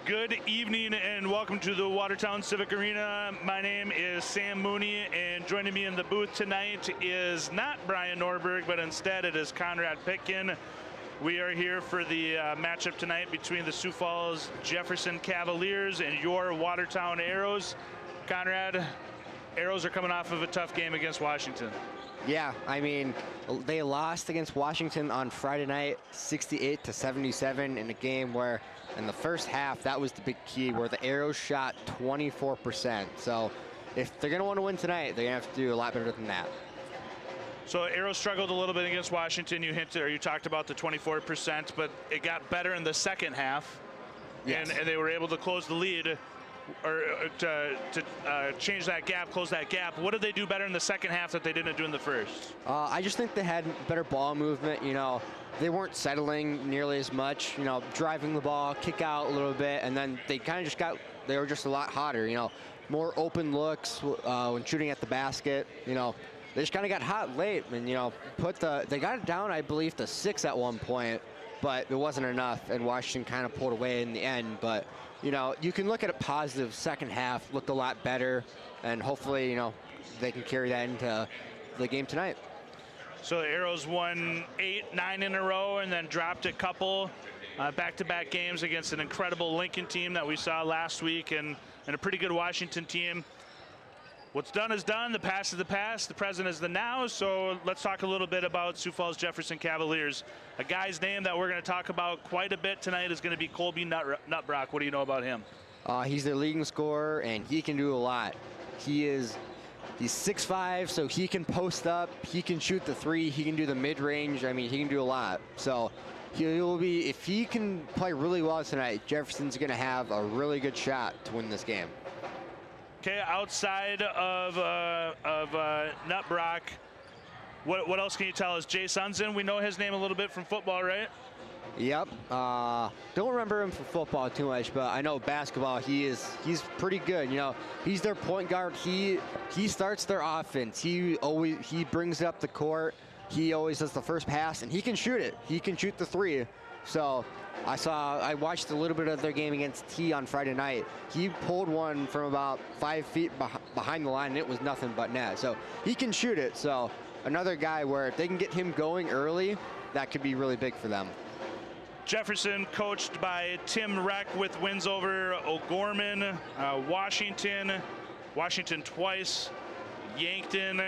Good evening and welcome to the Watertown Civic Arena. My name is Sam Mooney, and joining me in the booth tonight is not Brian Norberg, but instead it is Conrad Pitkin. We are here for the matchup tonight between the Sioux Falls Jefferson Cavaliers and your Watertown Arrows. Conrad, Arrows are coming off of a tough game against Washington. Yeah, I mean, they lost against Washington on Friday night, 68-77, in a game where in the first half, that was the big key, where the Arrows shot 24%. So if they're going to want to win tonight, they're going to have to do a lot better than that. So Arrows struggled a little bit against Washington. You hinted, or you talked about the 24%, but it got better in the second half. Yes. And they were able to close the lead, or to change that gap, close that gap. What did they do better in the second half that they didn't do in the first? I just think they had better ball movement. You know, they weren't settling nearly as much, you know, driving the ball, kick out a little bit, and then they kind of just they were just a lot hotter, you know, more open looks when shooting at the basket. You know, they just kind of got hot late, and, you know, they got it down, I believe, to 6 at one point, but it wasn't enough, and Washington kind of pulled away in the end. But, you know, you can look at it positive. Second half looked a lot better, and hopefully, you know, they can carry that into the game tonight. So the Arrows won 8, 9 in a row, and then dropped a couple back-to-back games against an incredible Lincoln team that we saw last week, and a pretty good Washington team. What's done is done. The past is the past. The present is the now. So let's talk a little bit about Sioux Falls Jefferson Cavaliers. A guy's name that we're going to talk about quite a bit tonight is going to be Colby Nutbrock. What do you know about him? He's their leading scorer, and he can do a lot. He's 6'5", so he can post up, he can shoot the three, he can do the mid-range. I mean, he can do a lot. So he'll be, if he can play really well tonight, Jefferson's going to have a really good shot to win this game. Okay, outside of Nutbrock, what else can you tell us? Jay Sunzen, we know his name a little bit from football, right? Yep. Don't remember him from football too much, but I know basketball, he's pretty good. You know, he's their point guard. He starts their offense. He brings it up the court. He always does the first pass, and he can shoot it. He can shoot the three. So I watched a little bit of their game against T on Friday night. He pulled one from about 5 feet behind the line, and it was nothing but net. So he can shoot it. So another guy where if they can get him going early, that could be really big for them. Jefferson, coached by Tim Reck, with wins over O'Gorman, Washington twice, Yankton,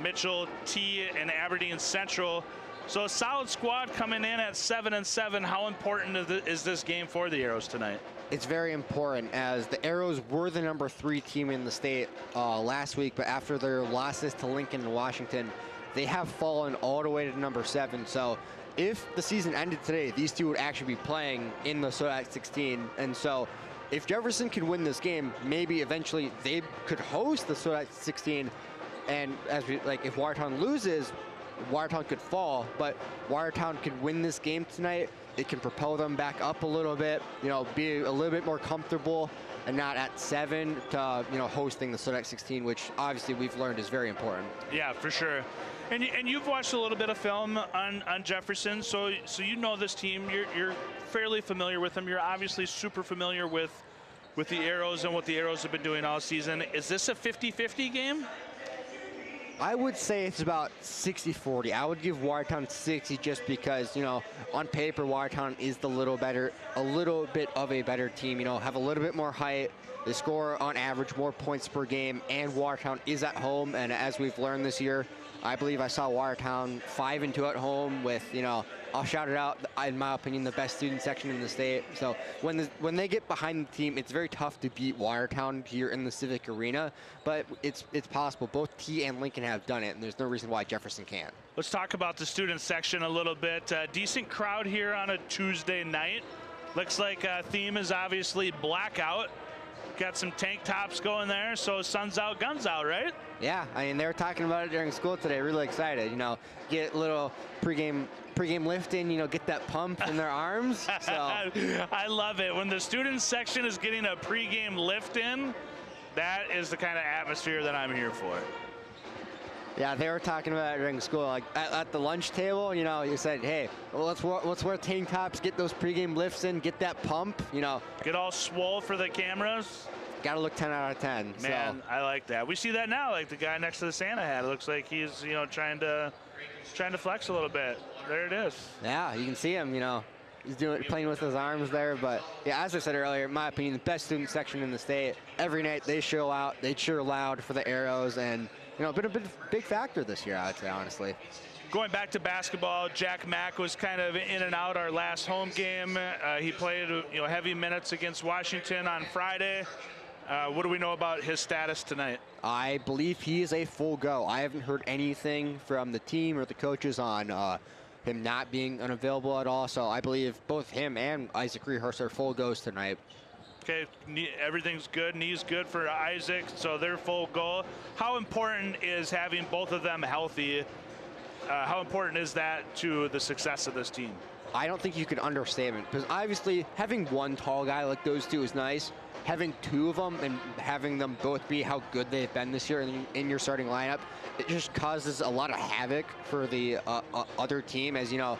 Mitchell, T, and Aberdeen Central. So a solid squad coming in at 7-7. How important is this game for the Arrows tonight? It's very important, as the Arrows were the number 3 team in the state last week, but after their losses to Lincoln and Washington, they have fallen all the way to number 7. So if the season ended today, these two would actually be playing in the Sweat 16. And so if Jefferson could win this game, maybe eventually they could host the Sweat 16. And if Watertown loses, Watertown could fall, but Watertown could win this game tonight. It can propel them back up a little bit, you know, be a little bit more comfortable and not at 7 to, you know, hosting the Sweat 16, which obviously we've learned is very important. Yeah, for sure. And you've watched a little bit of film on Jefferson, so you know this team. You're fairly familiar with them. You're obviously super familiar with the Arrows and what the Arrows have been doing all season. Is this a 50-50 game? I would say it's about 60-40. I would give Watertown 60 just because, you know, on paper Watertown is a little bit of a better team. You know, have a little bit more height. They score on average more points per game, and Watertown is at home. And as we've learned this year, I believe I saw Watertown 5-2 at home with, you know, I'll shout it out, in my opinion, the best student section in the state. So when they get behind the team, it's very tough to beat Watertown here in the Civic Arena, but it's possible. Both T and Lincoln have done it, and there's no reason why Jefferson can't. Let's talk about the student section a little bit. Decent crowd here on a Tuesday night. Looks like theme is obviously blackout. Got some tank tops going there, so sun's out, guns out, right? Yeah, I mean, they were talking about it during school today. Really excited, you know, get a little pregame lift in, you know, get that pump in their arms. So I love it. When the student section is getting a pregame lift in, that is the kind of atmosphere that I'm here for. Yeah, they were talking about it during school, like at the lunch table. You know, you said, "Hey, well, let's wear tank tops, get those pregame lifts in, get that pump." You know, get all swole for the cameras. Got to look 10 out of 10. Man, so. I like that. We see that now, like the guy next to the Santa hat. It looks like he's, you know, trying to flex a little bit. There it is. Yeah, you can see him. You know, he's playing with his arms there. But yeah, as I said earlier, in my opinion, the best student section in the state. Every night they show out, they cheer loud for the Arrows, and you know, been a big factor this year, I would say, honestly. Going back to basketball, Jack Mack was kind of in and out our last home game. He played, you know, heavy minutes against Washington on Friday. What do we know about his status tonight? I believe he is a full go. I haven't heard anything from the team or the coaches on him not being unavailable at all. So I believe both him and Isaac Rehurst are full goes tonight. Okay, everything's good. Knee's good for Isaac, so they're full go. How important is having both of them healthy? How important is that to the success of this team? I don't think you can understate it, because obviously having one tall guy like those two is nice. Having two of them and having them both be how good they've been this year in your starting lineup, it just causes a lot of havoc for the other team. As you know,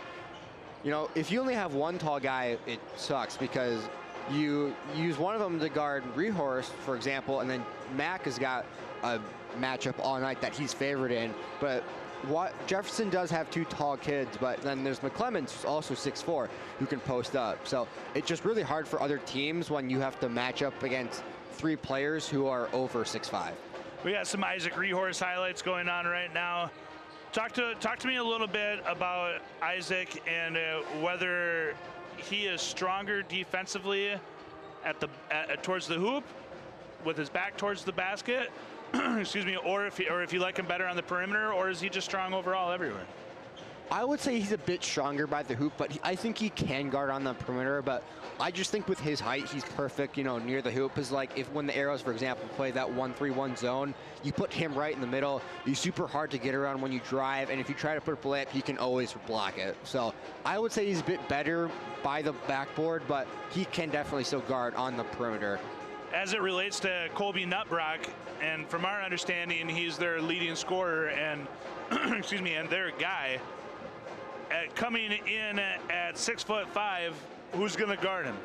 if you only have one tall guy, it sucks because you use one of them to guard Rehorst, for example, and then Mack has got a matchup all night that he's favored in. But Jefferson does have two tall kids, but then there's McClemens, who's also 6'4", who can post up. So it's just really hard for other teams when you have to match up against three players who are over 6'5". We got some Isaac Rehorst highlights going on right now. Talk to me a little bit about Isaac and whether he is stronger defensively towards the hoop with his back towards the basket, excuse me, or if you like him better on the perimeter, or is he just strong overall everywhere? I would say he's a bit stronger by the hoop, but I think he can guard on the perimeter. But I just think with his height, he's perfect, you know, near the hoop. Because like when the Arrows, for example, play that 1-3-1 zone, you put him right in the middle. He's super hard to get around when you drive, and if you try to put a layup, he can always block it. So I would say he's a bit better by the backboard, but he can definitely still guard on the perimeter. As it relates to Colby Nutbrock, and from our understanding, he's their leading scorer and excuse me, and their guy. Coming in at 6'5", who's going to guard him?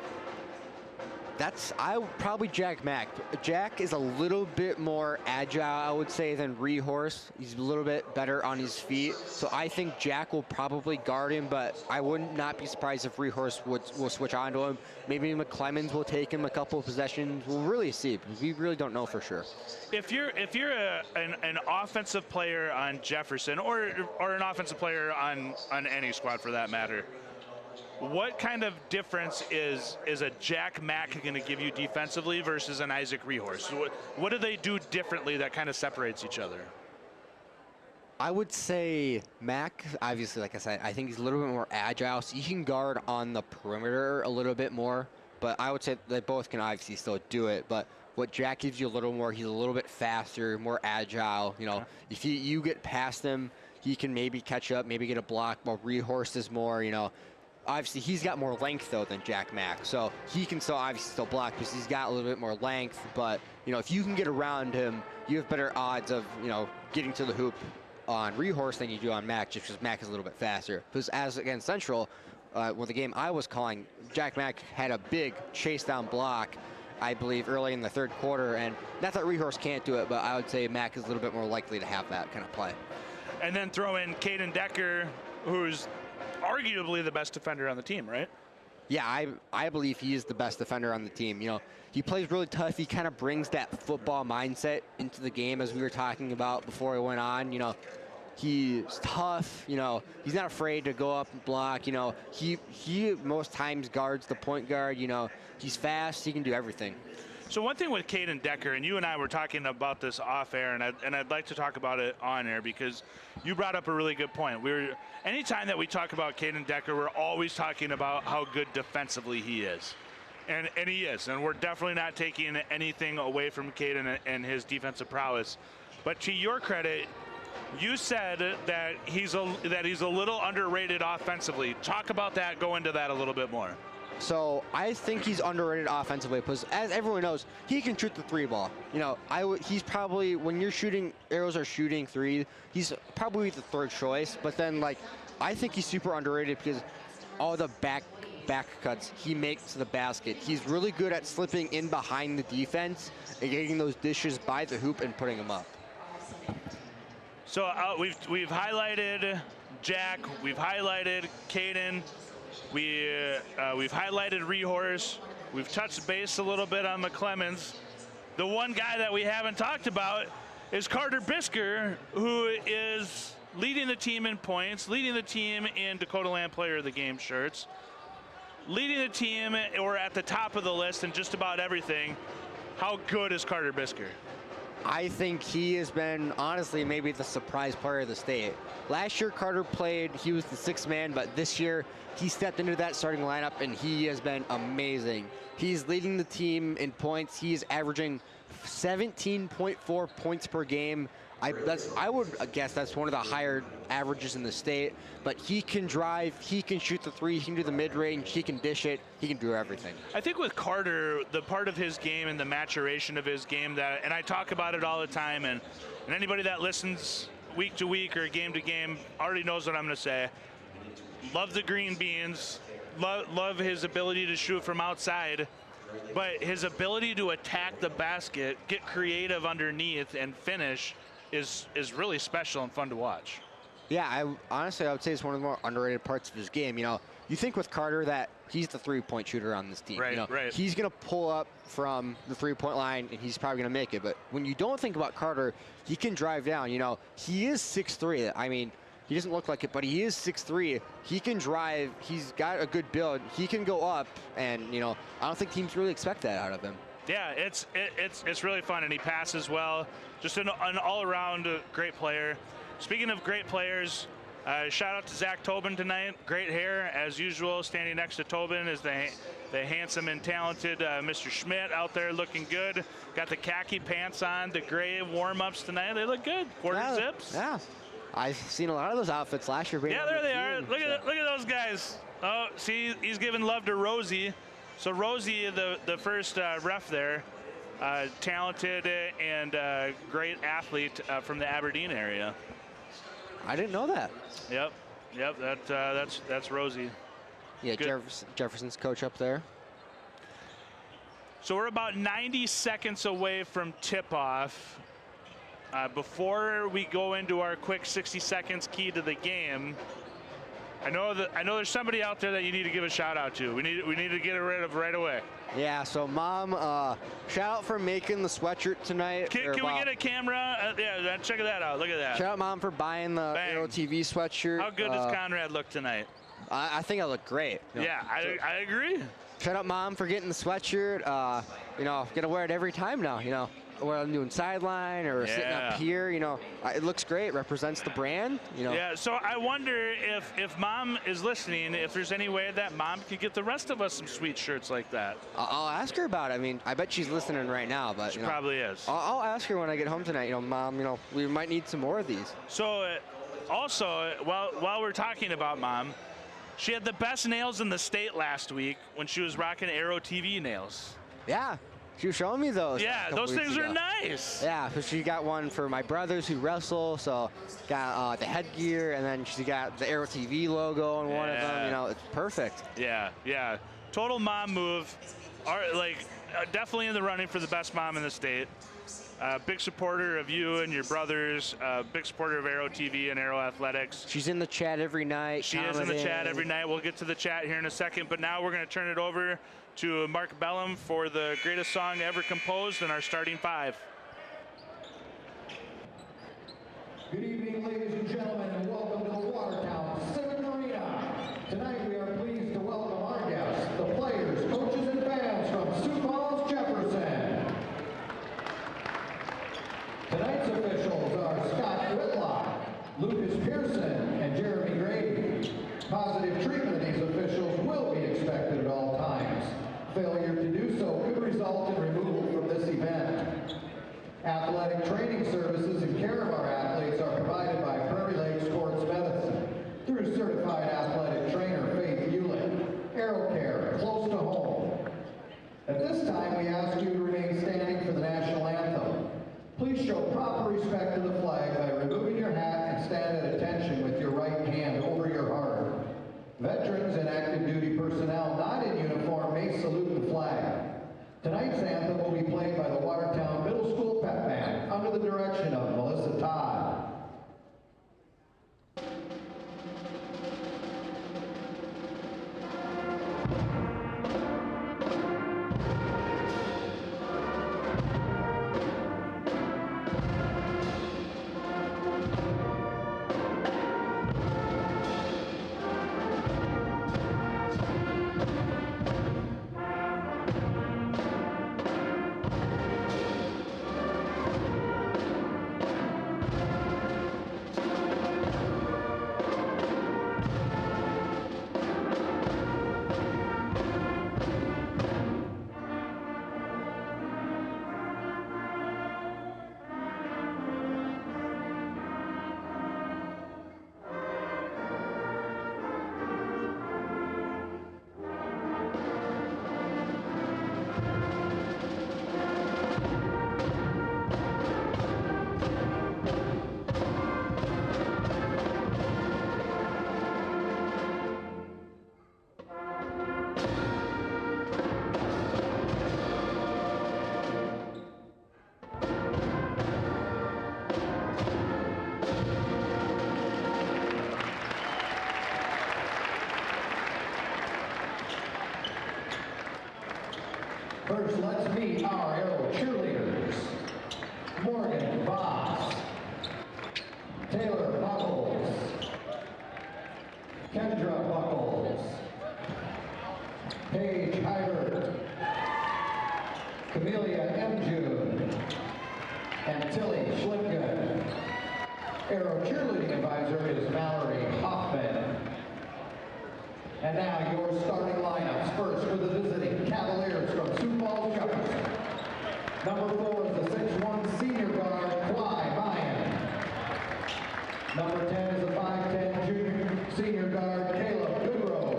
Probably Jack Mack. Jack is a little bit more agile, I would say, than Rehorst. He's a little bit better on his feet. So I think Jack will probably guard him, but I would not be surprised if Rehorst will switch on to him. Maybe McClemens will take him a couple of possessions. We'll really see, because we really don't know for sure. If you're an offensive player on Jefferson or an offensive player on any squad for that matter, what kind of difference is a Jack Mack going to give you defensively versus an Isaac Rehorst? What do they do differently that kind of separates each other? I would say Mack, obviously, like I said, I think he's a little bit more agile, so he can guard on the perimeter a little bit more. But I would say they both can obviously still do it. But what Jack gives you a little more, he's a little bit faster, more agile. You know, if you get past him, he can maybe catch up, maybe get a block. While Rehorst is more, you know, obviously he's got more length though than Jack Mack, so he can still block because he's got a little bit more length. But you know, if you can get around him, you have better odds of, you know, getting to the hoop on Rehorst than you do on Mack, just because Mack is a little bit faster. Because as against Central, with the game I was calling, Jack Mack had a big chase down block, I believe, early in the third quarter, and not that Rehorst can't do it, but I would say Mack is a little bit more likely to have that kind of play. And then throw in Caden Decker, who's arguably the best defender on the team, right? Yeah, I believe he is the best defender on the team. You know, he plays really tough. He kind of brings that football mindset into the game, as we were talking about before he went on. You know, he's tough. You know, he's not afraid to go up and block. You know, he most times guards the point guard. You know, he's fast. He can do everything. So one thing with Caden Decker, and you and I were talking about this off air, and I'd like to talk about it on air because you brought up a really good point. Anytime that we talk about Caden Decker, we're always talking about how good defensively he is. And he is, and we're definitely not taking anything away from Caden and his defensive prowess. But to your credit, you said that he's a little underrated offensively. Talk about that, go into that a little bit more. So I think he's underrated offensively because, as everyone knows, he can shoot the three ball. You know, he's probably, when you're shooting, Arrows are shooting three, he's probably the third choice. But then, like, I think he's super underrated because all the back cuts he makes to the basket. He's really good at slipping in behind the defense and getting those dishes by the hoop and putting them up. So we've highlighted Jack, we've highlighted Caden, we've highlighted Rehorse, we've touched base a little bit on McClemens. The one guy that we haven't talked about is Carter Bisker, who is leading the team in points, leading the team in Dakota Land Player of the Game shirts, leading the team or at the top of the list in just about everything. How good is Carter Bisker? I think he has been, honestly, maybe the surprise player of the state. Last year, Carter played, he was the sixth man, but this year, he stepped into that starting lineup, and he has been amazing. He's leading the team in points. He's averaging 17.4 points per game. I would guess that's one of the higher averages in the state, but he can drive, he can shoot the three, he can do the mid-range, he can dish it, he can do everything. I think with Carter, the part of his game and the maturation of his game that, and I talk about it all the time, and anybody that listens week to week or game to game already knows what I'm going to say. Love the green beans, love his ability to shoot from outside, but his ability to attack the basket, get creative underneath, and finish is really special and fun to watch. Yeah, honestly, I would say it's one of the more underrated parts of his game. You know, you think with Carter that he's the three-point shooter on this team. Right, you know, right. He's going to pull up from the three-point line, and he's probably going to make it. But when you don't think about Carter, he can drive down. You know, he is 6'3". I mean, he doesn't look like it, but he is 6'3". He can drive. He's got a good build. He can go up, and, you know, I don't think teams really expect that out of him. Yeah, it's really fun, and he passes well. Just an all-around great player. Speaking of great players, shout out to Zach Tobin tonight. Great hair, as usual. Standing next to Tobin is the handsome and talented Mr. Schmidt out there looking good. Got the khaki pants on, the gray warm-ups tonight. They look good. Quarter zips. Yeah, I've seen a lot of those outfits last year. Yeah, there they are. Look at those guys. Oh, see, he's giving love to Rosie. So Rosie, the first ref there, talented and great athlete from the Aberdeen area. I didn't know that. Yep, that's Rosie. Yeah, Jefferson's coach up there. So we're about 90 seconds away from tip-off. Before we go into our quick 60 seconds key to the game, I know there's somebody out there that you need to give a shout out to. We need to get rid of right away. Yeah, so Mom, shout out for making the sweatshirt tonight. Can we get a camera? Yeah, check that out. Look at that. Shout out Mom for buying the Arrow TV sweatshirt. How good does Conrad look tonight? I think I look great. You know? Yeah, I agree. Shout out Mom for getting the sweatshirt. You know, gonna wear it every time now. You know, whether I'm doing sideline or sitting up here, you know, it looks great. Represents the brand, you know. Yeah, so I wonder if Mom is listening, if there's any way that Mom could get the rest of us some sweet shirts like that. I'll ask her about it. I mean, I bet she's listening right now, but she probably is. I'll ask her when I get home tonight. You know, Mom, you know, we might need some more of these. So, also, while we're talking about Mom, she had the best nails in the state last week when she was rocking Arrow TV nails. Yeah. She was showing me those. Yeah, those things are nice. Yeah, so she got one for my brothers who wrestle, so got the headgear, and then she got the Arrow TV logo on one of them. You know, it's perfect. Yeah. Total mom move. Definitely in the running for the best mom in the state. Big supporter of you and your brothers. Big supporter of Arrow TV and Arrow Athletics. She's in the chat every night. She is in the chat every night. We'll get to the chat here in a second, but now we're going to turn it over to Mark Bellum for the greatest song ever composed in our starting five. Good evening, ladies and gentlemen, and welcome to the Watertown Civic Arena. Tonight we are pleased to welcome our guests, the players, coaches, and fans from Sioux, Jefferson. Tonight's officials are Scott Whitlock, Lucas Pearson, and Jeremy Grady. Positive treatment of these officials will be expected at all times. Failure to do so could result in removal from this event. Athletic training services and care of our athletes are provided by Tonight's anthem will be played by the Watertown Middle School Pep Band under the direction of Melissa Todd. First, let's meet our Arrow cheerleaders. Morgan Voss, Taylor Buckles, Kendra Buckles, Paige Hybert, Camelia Mjune, and Tilly Schlicken. Arrow cheerleading advisor is Mallory Hoffman. And now your starting lineups. First for the visiting Cavaliers from Sioux Falls, Jefferson. Number 4 is the 6'1" senior guard, Clyde Mayan. Number 10 is the 5'10" junior senior guard, Caleb Goodrow.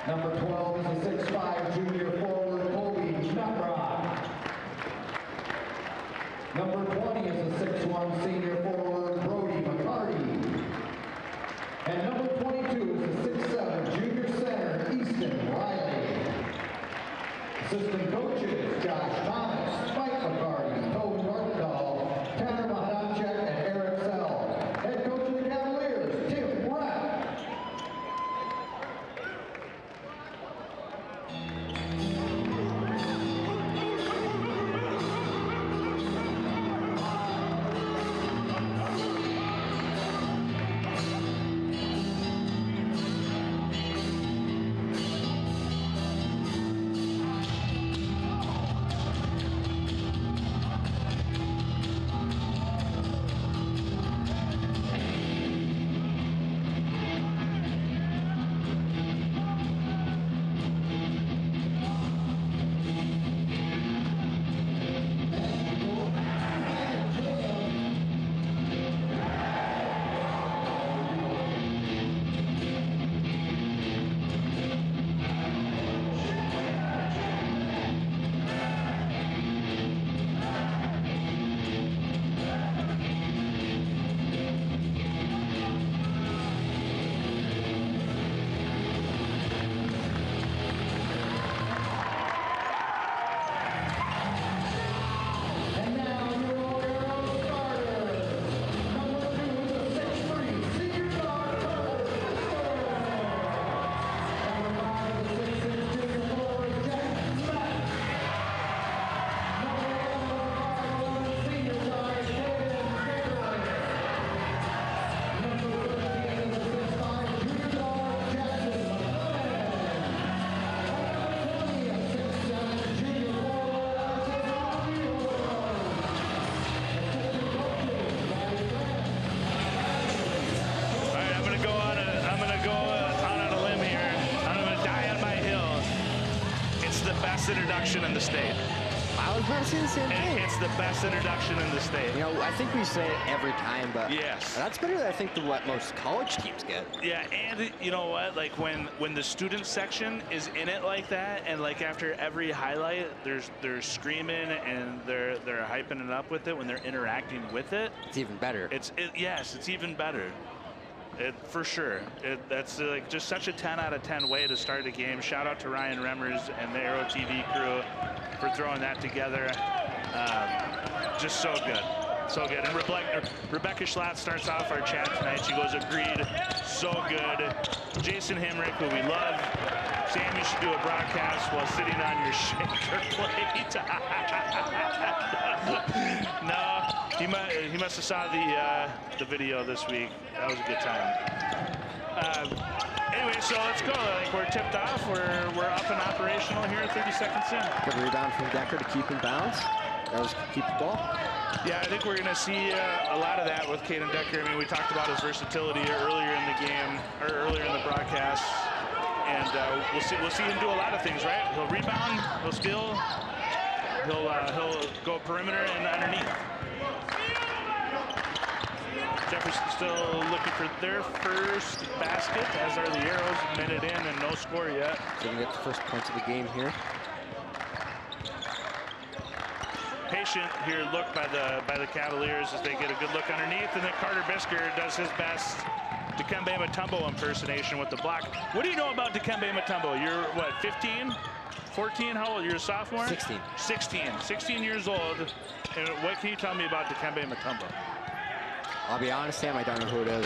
Number 12 is the 6'5" junior forward, Colby Nutrock. Number 20 is the 6'1" senior forward, Brody McCarty. And number 22 is the 6'7" junior center, Easton Riley. Assistant coaches, Josh Thomas, Mike McCarty, Toby Northendahl, Tanner Mahanchek, and Eric Sell. Head coach of the Cavaliers, Tim Brett. Introduction in the state. I was going to say the same thing. It's the best introduction in the state. You know, I think we say it every time, but yes, that's better than I think than what most college teams get. Yeah, and you know what? Like when the student section is in it like that, and like after every highlight, they're screaming and they're hyping it up with it when they're interacting with it. It's even better. Yes, it's even better. For sure. That's like just such a 10 out of 10 way to start a game. Shout out to Ryan Remmers and the Aero TV crew for throwing that together. Just so good. So good. And Rebecca Schlatt starts off our chat tonight. She goes, agreed. So good. Jason Hemrick, who we love. Sam, you should do a broadcast while sitting on your shaker plate. No, he must have saw the video this week. That was a good time. Anyway, so let's go. Like, we're tipped off. We're up and operational here. 30 seconds in. Good rebound from Decker to keep in bounds. That was keep the ball. Yeah, I think we're going to see a lot of that with Caden Decker. I mean, we talked about his versatility earlier in the game, or earlier in the broadcast, and we'll see him do a lot of things, right? He'll rebound, he'll steal, he'll go perimeter and underneath. Jefferson still looking for their first basket, as are the Arrows. Minute in and no score yet. So we get the first points of the game here. Patient here look by the Cavaliers as they get a good look underneath, and then Carter Bisker does his best Dikembe Mutombo impersonation with the block. What do you know about Dikembe Mutombo? You're what, 15, 14? How old? You're a sophomore? 16. 16 years old. And what can you tell me about Dikembe Mutombo? I'll be honest, Sam, I don't know who it is.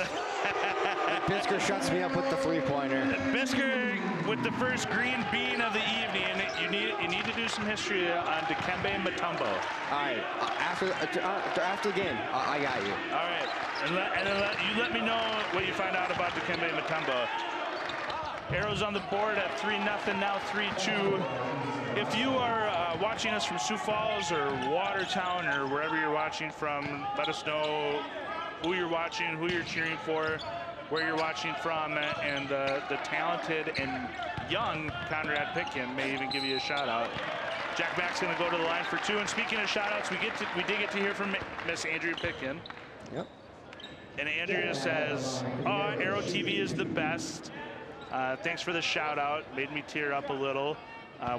Bisker shuts me up with the three-pointer. Bisker with the first green bean of the evening. You need to do some history on Dikembe Mutombo. All right, after the game, I got you. All right, and then you let me know what you find out about Dikembe Mutombo. Arrows on the board at 3-0, now 3-2. If you are watching us from Sioux Falls or Watertown or wherever you're watching from, let us know who you're watching, who you're cheering for, where you're watching from, and the talented and young Conrad Pitkin may even give you a shout out. Jack Mack's going to go to the line for two. And speaking of shout outs, we did get to hear from Miss Andrea Pitkin. Yep. And Andrea says, Aero TV is the best. Thanks for the shout out. Made me tear up a little.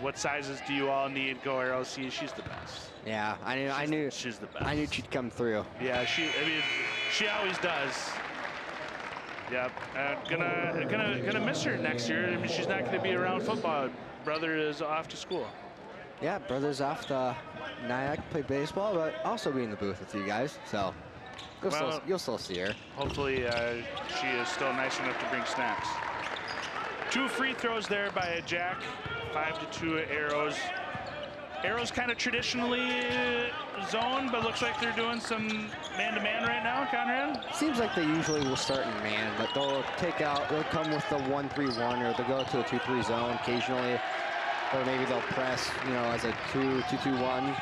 What sizes do you all need? Go Aero. See, she's the best. Yeah, I knew she's the best. I knew she'd come through. Yeah, she always does. Yep. Gonna miss her next year. I mean, she's not gonna be around football. Brother is off to school. Yeah, brother's off to Nyack, play baseball, but also be in the booth with you guys. So you'll still see her. Hopefully, she is still nice enough to bring snacks. 2 free throws there by Jack. 5-2 Arrows. Arrows kind of traditionally zone, but looks like they're doing some man-to-man right now, Conrad? Seems like they usually will start in man, but they'll come with the 1-3-1, or they'll go to a 2-3 zone occasionally, or maybe they'll press, as a 2-2-1.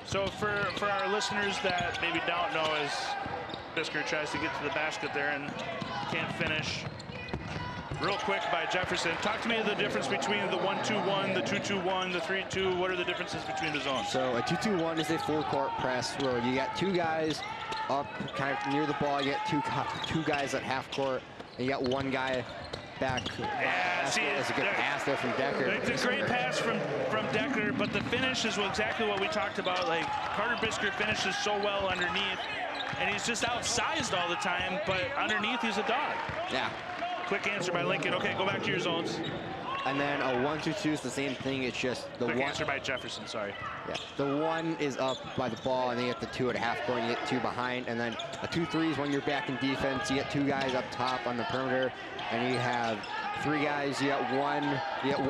So for our listeners that maybe don't know, as Bisker tries to get to the basket there and can't finish. Real quick by Jefferson. Talk to me of the difference between the 1-2-1, the 2-2-1, the 3-2. What are the differences between the zones? So a 2-2-1 is a full court press where you got 2 guys up kind of near the ball. You get two guys at half court, and you got 1 guy back. Yeah, see, it's a good pass there from Decker. It's a great pass from Decker, but the finish is exactly what we talked about. Like, Carter Bisker finishes so well underneath, and he's just outsized all the time, but underneath he's a dog. Yeah. Quick answer by Lincoln. Okay, go back to your zones. And then a 1-2-2 is the same thing. It's just the quick answer by Jefferson, sorry. Yeah, the 1 is up by the ball, and then you get the 2 at half court, and you get 2 behind. And then a 2-3 is when you're back in defense. You get 2 guys up top on the perimeter, and you have 3 guys. You got one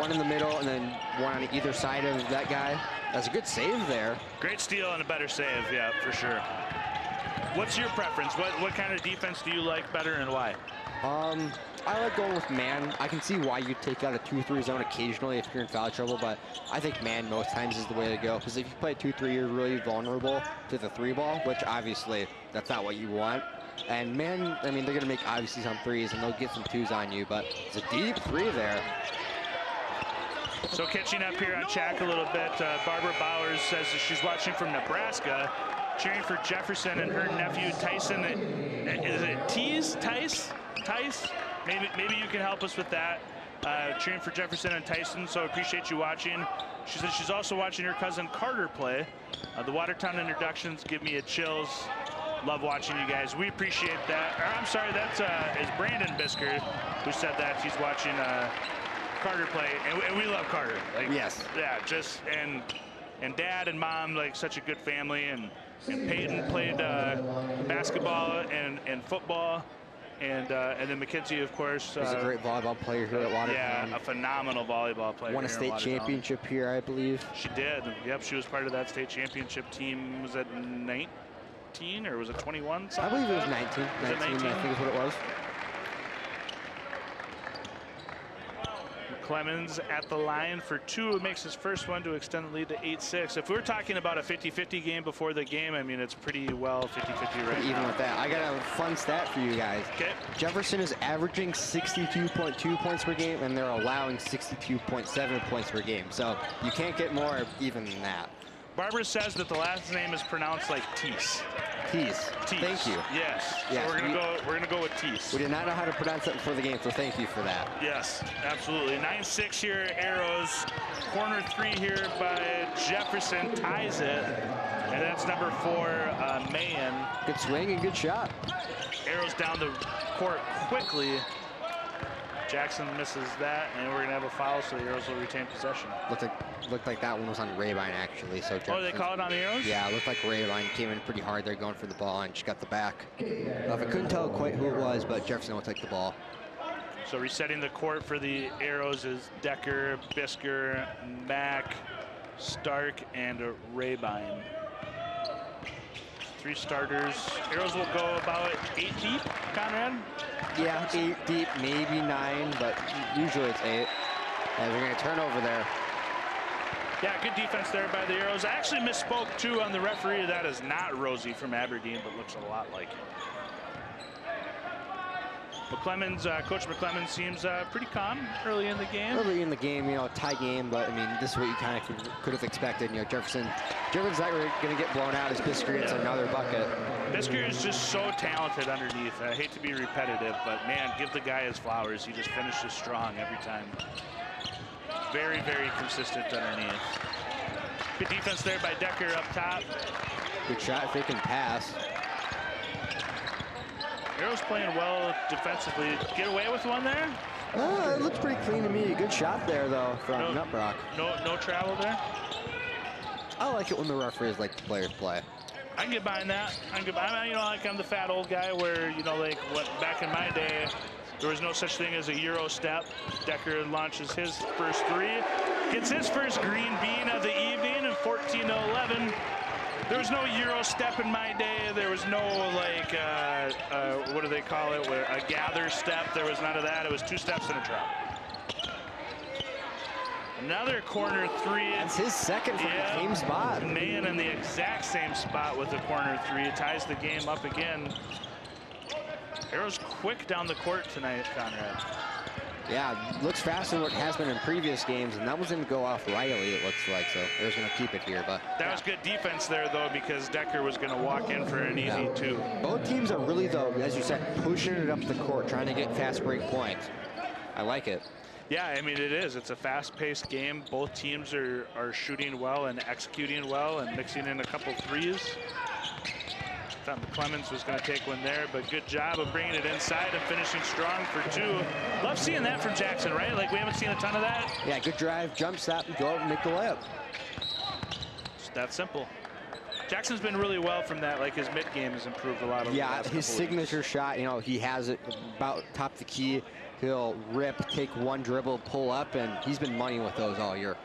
in the middle, and then 1 on either side of that guy. That's a good save there. Great steal and a better save, yeah, for sure. What's your preference? What kind of defense do you like better, and why? I like going with man. I can see why you take out a 2-3 zone occasionally if you're in foul trouble, but I think man most times is the way to go, because if you play 2-3, you're really vulnerable to the 3 ball, which obviously that's not what you want. And man, I mean, they're going to make obviously some 3s, and they'll get some 2s on you, but it's a deep 3 there. So catching up here on Chack a little bit, Barbara Bowers says that she's watching from Nebraska, cheering for Jefferson and her nephew Tyson. Is it Tice? Maybe you can help us with that. Cheering for Jefferson and Tyson, so appreciate you watching. She says she's also watching her cousin Carter play. The Watertown introductions give me a chills. love watching you guys. We appreciate that. Or, I'm sorry, that's is Brandon Bisker who said that. He's watching Carter play, and we love Carter. Like, yes. Yeah, just and Dad and Mom, like such a good family, and Peyton played basketball and football, and then Mackenzie, of course. He's a great volleyball player here at Watertown. Yeah, a phenomenal volleyball player. Won a state championship here, I believe. She did. Yep, she was part of that state championship team. Was it 19 or was it 21? I believe it was 19. 19, I think is what it was. Clemens at the line for 2. Makes his first one to extend the lead to 8-6. If we're talking about a 50-50 game before the game, I mean, it's pretty well 50-50 right now. Even with that, I got a fun stat for you guys. Okay. Jefferson is averaging 62.2 points per game, and they're allowing 62.7 points per game. So you can't get more even than that. Barbara says that the last name is pronounced like Teese. Teese. Thank you. Yes. Yes. So we're gonna go with Teese. We did not know how to pronounce it before the game, so thank you for that. Yes, absolutely. 9-6 here, Arrows. Corner 3 here by Jefferson ties it, and that's number 4, Mahan. Good swing and good shot. Arrows down the court quickly. Jackson misses that, and we're gonna have a foul, so the Arrows will retain possession. Looked like that one was on Rabine actually. So oh, they call it on the Arrows? Yeah, it looked like Rabine came in pretty hard. They're going for the ball and she got the back. I couldn't tell quite who it was, but Jefferson will take the ball. So resetting the court for the Arrows is Decker, Bisker, Mack, Stark, and Rabine. 3 starters. Arrows will go about 8 deep, Conrad? Yeah, 8 deep, maybe 9, but usually it's 8. And we're going to turn over there. Yeah, good defense there by the Arrows. I actually misspoke, too, on the referee. That is not Rosie from Aberdeen, but looks a lot like him. McClemens, Coach McClemens seems pretty calm early in the game. Early in the game, you know, tie game, but I mean, this is what you kind of could have expected. You know, Jefferson's not really going to get blown out as Bisker gets another bucket. Bisker is just so talented underneath. I hate to be repetitive, but man, give the guy his flowers. He just finishes strong every time. Very, very consistent underneath. Good defense there by Decker up top. Good shot, fake and pass. Arrows playing well defensively. Get away with one there? It looks pretty clean to me. Good shot there, though, from Nutbrock. No travel there? I like it when the referees let the players play. I can get behind that. You know, like I'm the fat old guy where, you know, like back in my day, there was no such thing as a Euro step. Decker launches his first 3. Gets his first green bean of the evening in 14-11. There was no Euro step in my day. There was no, like, what do they call it? A gather step. There was none of that. It was 2 steps and a drop. Another corner 3. That's his second from the same spot. Mahan in the exact same spot with the corner 3. It ties the game up again. Arrows quick down the court tonight, Conrad. Yeah, looks faster than what it has been in previous games, and that was going to go off Riley, it looks like, so Arrows going to keep it here. But that was good defense there, though, because Decker was going to walk in for an easy 2. Both teams are really, though, as you said, pushing it up the court, trying to get fast break points. I like it. Yeah, I mean, it is. It's a fast-paced game. Both teams are shooting well and executing well and mixing in a couple 3s. Thought McClemens was going to take one there, but good job of bringing it inside and finishing strong for 2. Love seeing that from Jackson, right? Like, we haven't seen a ton of that. Yeah, good drive, jump stop, and go up and make the layup. It's that simple. Jackson's been really well from that. Like, his mid-game has improved a lot over the last his signature shot, you know, he has it about top the key. He'll rip, take one dribble, pull up, and he's been money with those all year.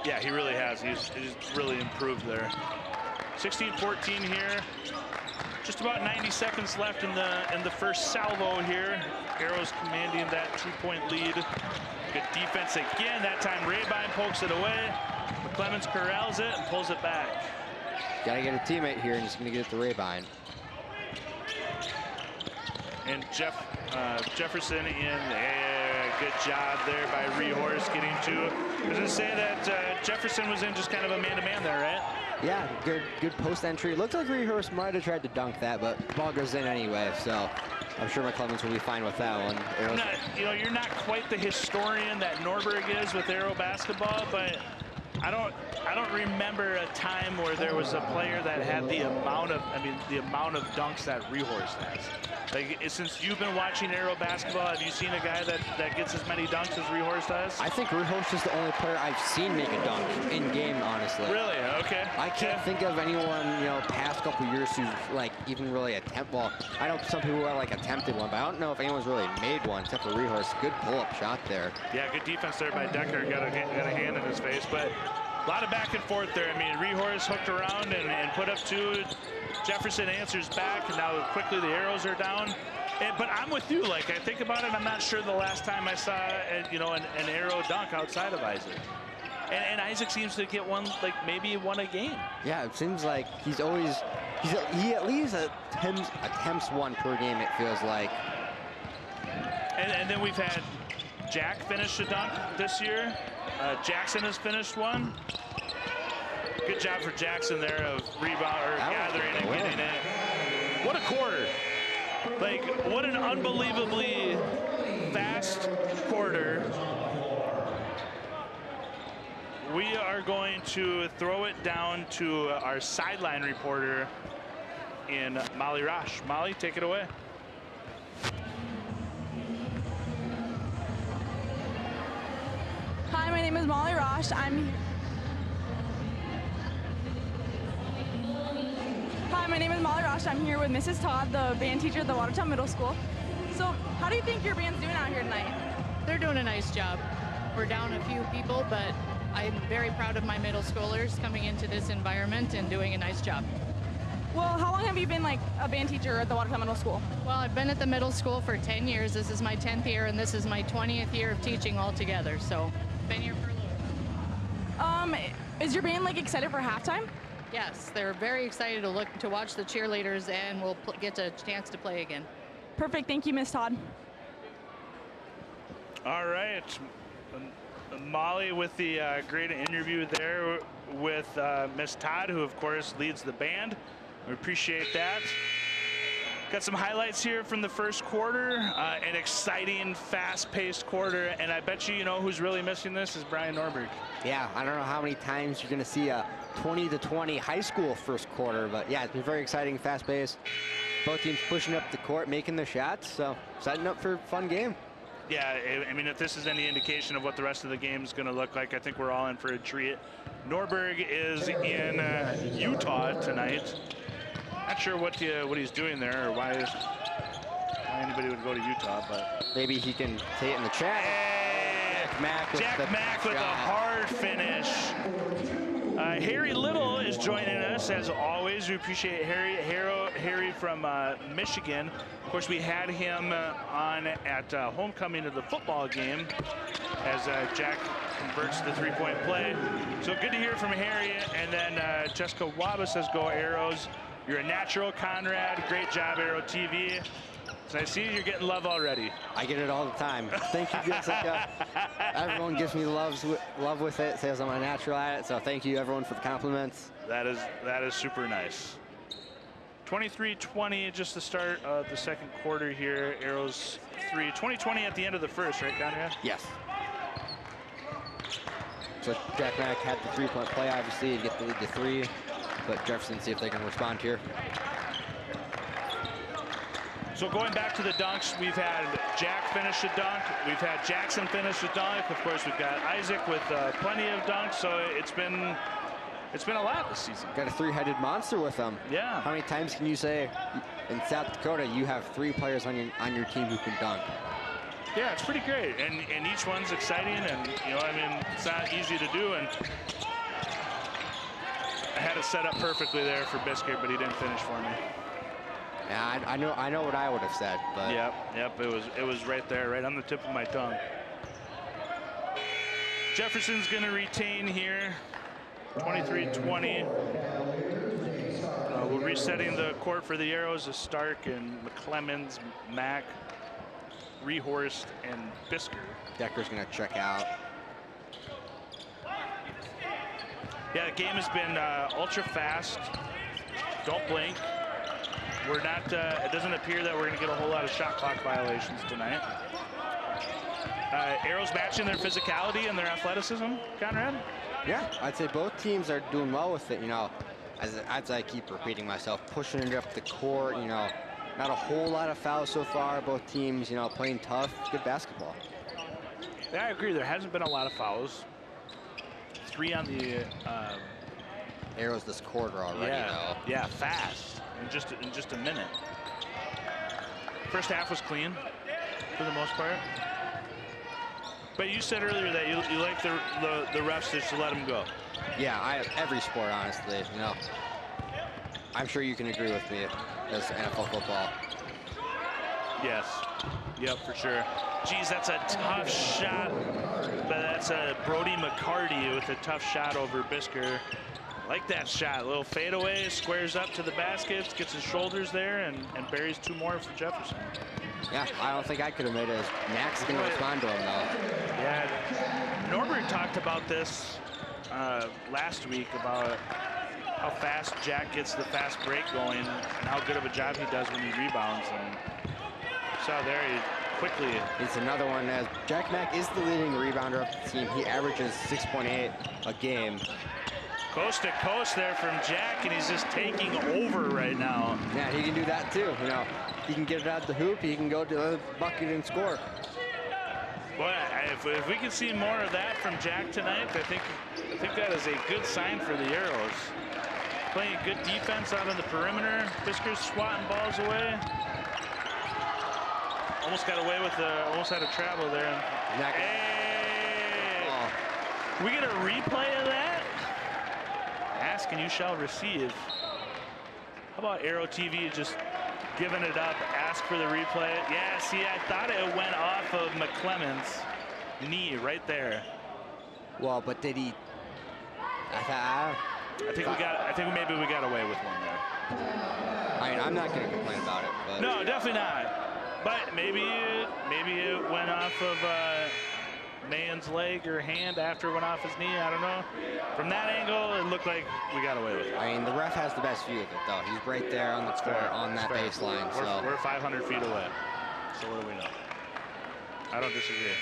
Yeah, he really has. He's really improved there. 16-14 here. Just about 90 seconds left in the first salvo here. Arrows commanding that 2-point lead. Good defense again. That time Rabine pokes it away. McClemens corrals it and pulls it back. Gotta get a teammate here, and he's gonna get it to Rabine. And Jefferson in. Good job there by Rehorst getting 2. I was gonna say that Jefferson was in just kind of a man-to-man there, right? Yeah, good post entry. Looked like Rehorst might have tried to dunk that, but the ball goes in anyway, so I'm sure McClemens will be fine with that one. You're not quite the historian that Norberg is with Arrow basketball, but I don't remember a time where there was a player that had the amount of dunks that Rehorst has. Like, since you've been watching Aero basketball, have you seen a guy that gets as many dunks as Rehorst does? I think Rehorst is the only player I've seen make a dunk in game, honestly. Really? Okay. I can't think of anyone, past couple years who's like even really attempt. Well, I know some people are like attempted one, but I don't know if anyone's really made one except for Rehorst. Good pull-up shot there. Yeah, good defense there by Decker. Got a hand in his face, but a lot of back and forth there. I mean, Rehorst hooked around and put up two. Jefferson answers back, and now quickly the arrows are down. But I'm with you. Like, I think about it, I'm not sure the last time I saw, an arrow dunk outside of Isaac. And Isaac seems to get one, like maybe one a game. Yeah, it seems like he at least attempts one per game, it feels like. And then we've had Jack finish a dunk this year. Jackson has finished one. Good job for Jackson there of rebound or gathering and getting in. What a quarter. Like, what an unbelievably fast quarter. We are going to throw it down to our sideline reporter in Molly Rosh. Molly, take it away. Hi, my name is Molly Rosh. I'm here with Mrs. Todd, the band teacher at the Watertown Middle School. So, how do you think your band's doing out here tonight? They're doing a nice job. We're down a few people, but I'm very proud of my middle schoolers coming into this environment and doing a nice job. Well, how long have you been like a band teacher at the Watertown Middle School? Well, I've been at the middle school for 10 years. This is my 10th year, and this is my 20th year of teaching altogether. So, been here for a little. Is your band like excited for halftime? Yes, they're very excited to watch the cheerleaders, and we'll get a chance to play again. Perfect. Thank you, Miss Todd. All right. Molly with the great interview there with Miss Todd, who of course leads the band. We appreciate that. Got some highlights here from the first quarter. An exciting, fast-paced quarter, and I bet you know who's really missing this is Brian Norberg. Yeah, I don't know how many times you're going to see a 20-20 high school first quarter, but yeah, it's been very exciting, fast-paced. Both teams pushing up the court, making their shots, so setting up for a fun game. Yeah, I mean, if this is any indication of what the rest of the game is going to look like, I think we're all in for a treat. Norberg is in Utah tonight. Not sure what he's doing there or why anybody would go to Utah, but maybe he can say it in the chat. Hey, Jack Mack with a hard finish. Harry Little is joining us as always. We appreciate Harry from Michigan. Of course, we had him on at homecoming of the football game as Jack converts the three-point play. So good to hear from Harry. And then Jessica Waba says, "Go Arrows. You're a natural, Conrad. Great job, Aero TV." So I see you're getting love already. I get it all the time. Thank you, Jessica. Everyone gives me love with it, says I'm a natural at it. So thank you, everyone, for the compliments. That is super nice. 23-20, just the start of the second quarter here. Arrows 3. 20-20 at the end of the first, right, Conrad? Yes. So Jack Mack had the three-point play, obviously, to get the lead to 3. But Jefferson, see if they can respond here. So going back to the dunks, we've had Jack finish a dunk. We've had Jackson finish a dunk. Of course, we've got Isaac with plenty of dunks. So it's been a lot this season. Got a three-headed monster with them. Yeah. How many times can you say in South Dakota you have 3 players on your team who can dunk? Yeah, it's pretty great, and each one's exciting, and I mean, it's not easy to do. And I had it set up perfectly there for Biscuit, but he didn't finish for me. Yeah, I know what I would have said, but Yep, it was right there, right on the tip of my tongue. Jefferson's gonna retain here, 23-20. We're resetting the court for the Arrows as Stark and McClemens, Mack, Rehorst, and Bisker. Decker's gonna check out. Yeah, the game has been ultra fast. Don't blink. We're not, it doesn't appear that we're going to get a whole lot of shot clock violations tonight. Arrows matching their physicality and their athleticism, Conrad? Yeah, I'd say both teams are doing well with it, you know. As I keep repeating myself, pushing it up the court, you know. Not a whole lot of fouls so far. Both teams, you know, playing tough, good basketball. Yeah, I agree. There hasn't been a lot of fouls. 3 on the Arrows this quarter already, though. Yeah, fast. In just a minute. First half was clean for the most part. But you said earlier that you like the refs just to let them go. Yeah, every sport, honestly, you know. I'm sure you can agree with me as NFL football. Yes. Yep, for sure. Geez, that's a tough shot. But that's a Brody McCarty with a tough shot over Bisker. Like that shot. A little fadeaway, squares up to the basket, gets his shoulders there, and buries 2 more for Jefferson. Yeah, I don't think I could have made it. Max going to respond to him, though. Yeah, Norbert talked about this last week about how fast Jack gets the fast break going and how good of a job he does when he rebounds. And saw there, he quickly. It's another one, as Jack Mack is the leading rebounder of the team. He averages 6.8 a game. Coast to coast there from Jack, and he's just taking over right now. Yeah, he can do that too. You know, he can get it out the hoop. He can go to the bucket and score. Boy, if we can see more of that from Jack tonight, I think that is a good sign for the Arrows. Playing good defense out on the perimeter. Bisker's swatting balls away. Almost got away with almost had a travel there. Hey! Oh. We get a replay of that? Ask and you shall receive. How about Arrow TV just giving it up? Ask for the replay. Yeah, see, I thought it went off of McClemon's knee right there. Well, but did he? I think maybe we got away with one there. I mean, I'm not going to complain about it. But. No, definitely not. But maybe it went off of Mayen's leg or hand after it went off his knee. I don't know. From that angle, it looked like we got away with it. I mean, the ref has the best view of it, though. He's right there on the court on that baseline. We're 500 feet away. So what do we know? I don't disagree.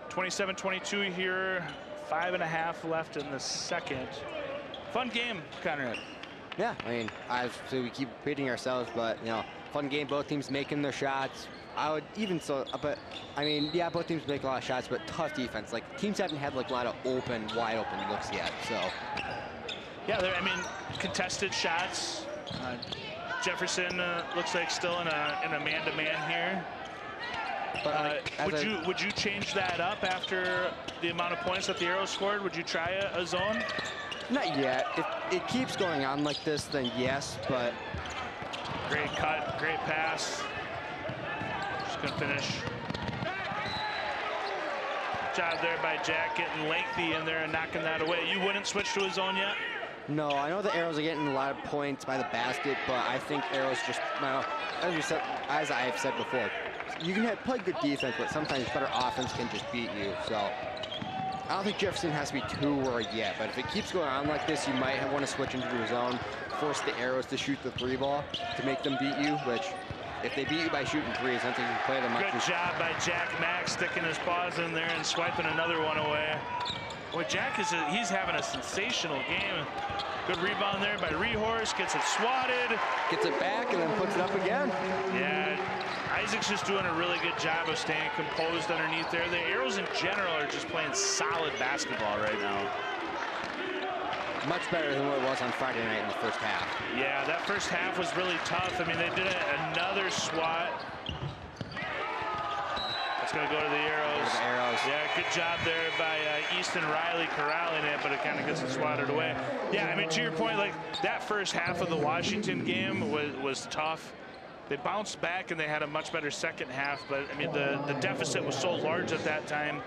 27-22 here. 5.5 left in the second. Fun game, Conrad. Yeah, I mean, so we keep repeating ourselves, but, you know, fun game. Both teams making their shots. But I mean, yeah, both teams make a lot of shots, but tough defense. Like, teams haven't had like a lot of wide open looks yet. So, yeah, I mean, contested shots. Jefferson looks like still in a man-to-man here. But would you change that up after the amount of points that the Arrows scored? Would you try a zone? Not yet. If it keeps going on like this, then yes. But great cut, great pass. Just gonna finish. Job there by Jack, getting lengthy in there and knocking that away. You wouldn't switch to a zone yet? No, I know the Arrows are getting a lot of points by the basket, but I think Arrows just, well, as I have said before, you can play good defense, but sometimes better offense can just beat you. So I don't think Jefferson has to be too worried yet, but if it keeps going on like this, you might want to switch into a zone, force the Arrows to shoot the 3 ball to make them beat you, which if they beat you by shooting 3s, I don't think you can play them much. Good job by Jack Mack, sticking his paws in there and swiping another one away. Boy, Jack he's having a sensational game. Good rebound there by Rehorse, gets it swatted. Gets it back and then puts it up again. Yeah, Isaac's just doing a really good job of staying composed underneath there. The Arrows in general are just playing solid basketball right now. Much better than what it was on Friday night in the first half. Yeah, that first half was really tough. I mean, they did another swat. It's going to go to the Arrows. Yeah, good job there by Easton Riley corralling it, but it kind of gets it swatted away. Yeah, I mean, to your point, like that first half of the Washington game was tough. They bounced back and they had a much better second half, but I mean, the deficit was so large at that time,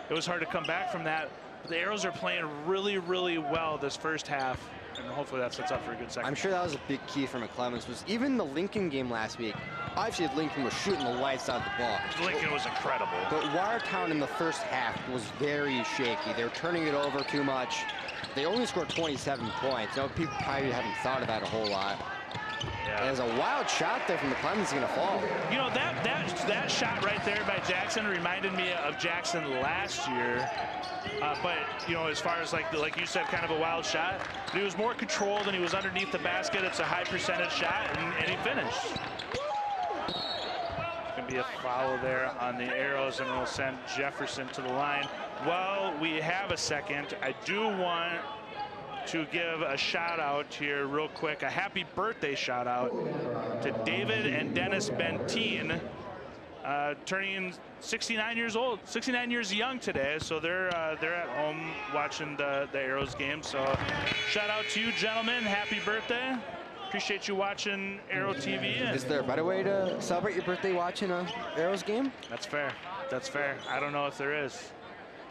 it was hard to come back from that. The Arrows are playing really, really well this first half, and hopefully that sets up for a good second. I'm sure that was a big key for McClemens. Was even the Lincoln game last week. Obviously, Lincoln was shooting the lights out of the ball. Lincoln was incredible. But Watertown in the first half was very shaky. They were turning it over too much. They only scored 27 points. Now, people probably haven't thought of that a whole lot. Yeah. There's a wild shot there from the climb that's going to fall. You know, that shot right there by Jackson reminded me of Jackson last year. But, you know, as far as like you said, kind of a wild shot. But he was more controlled and he was underneath the basket. It's a high percentage shot, and he finished. There's going to be a foul there on the Arrows, and we'll send Jefferson to the line. Well, we have a second. I do want to give a shout out here real quick, a happy birthday shout out to David and Dennis Benteen, turning 69 years old, 69 years young today. So they're at home watching the Arrows game. So shout out to you, gentlemen. Happy birthday. Appreciate you watching Arrow TV. Is there a better way to celebrate your birthday watching a Arrows game? That's fair. That's fair. I don't know if there is.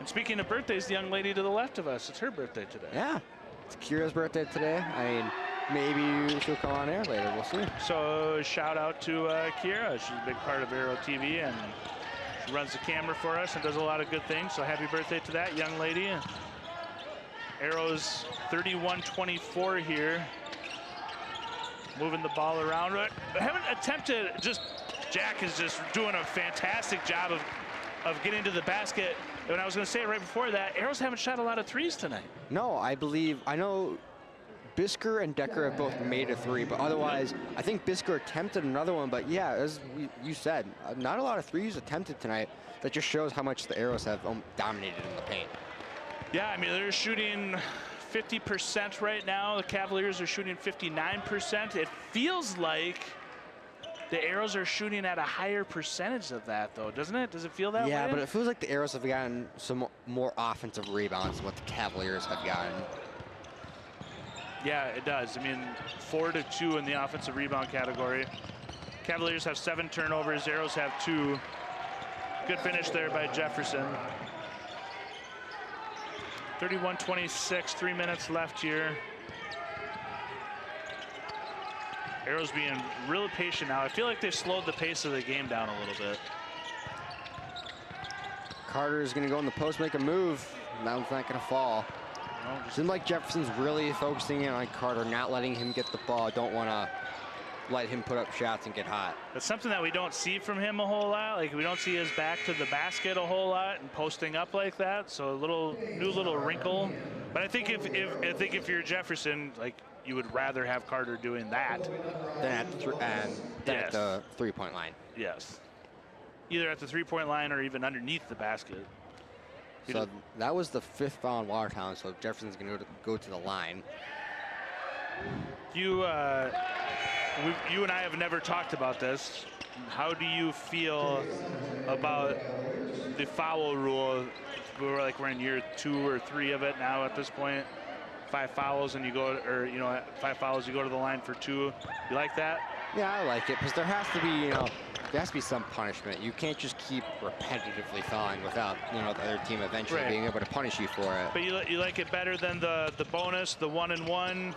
And speaking of birthdays, the young lady to the left of us, it's her birthday today. Yeah. It's Kira's birthday today. I mean, maybe she'll come on air later. We'll see. So shout out to Kira. She's a big part of Arrow TV, and she runs the camera for us and does a lot of good things. So happy birthday to that young lady. Arrows 31-24 here. Moving the ball around. I haven't attempted, Jack is just doing a fantastic job of getting to the basket. And I was going to say right before that, Arrows haven't shot a lot of threes tonight. No, I know Bisker and Decker have both made a three, but otherwise, I think Bisker attempted another one. But yeah, as you said, not a lot of threes attempted tonight. That just shows how much the Arrows have dominated in the paint. Yeah, I mean, they're shooting 50% right now. The Cavaliers are shooting 59%. It feels like the Arrows are shooting at a higher percentage of that, though, doesn't it? Does it feel that way? Yeah, but it feels like the Arrows have gotten some more offensive rebounds than what the Cavaliers have gotten. Yeah, it does. I mean, 4-2 in the offensive rebound category. Cavaliers have 7 turnovers. Arrows have 2. Good finish there by Jefferson. 31-26, 3 minutes left here. Arrows being really patient now. I feel like they've slowed the pace of the game down a little bit. Carter is going to go in the post, make a move. That one's not going to fall. No, Seems like Jefferson's really focusing in on Carter, not letting him get the ball. Don't want to let him put up shots and get hot. That's something that we don't see from him a whole lot. Like, we don't see his back to the basket a whole lot and posting up like that. So new little wrinkle. But I think if you're Jefferson, like, you would rather have Carter doing that Than at the three-point line. Yes. Either at the three-point line or even underneath the basket. So that was the 5th foul on Watertown, so Jefferson's going to go to the line. You and I have never talked about this. How do you feel about the foul rule? We're in year 2 or 3 of it now at this point. 5 fouls and you go, or 5 fouls, you go to the line for 2. You like that? Yeah, I like it because there has to be, there has to be some punishment. You can't just keep repetitively fouling without, the other team eventually being able to punish you for it. But you like it better than the bonus, the 1-and-1?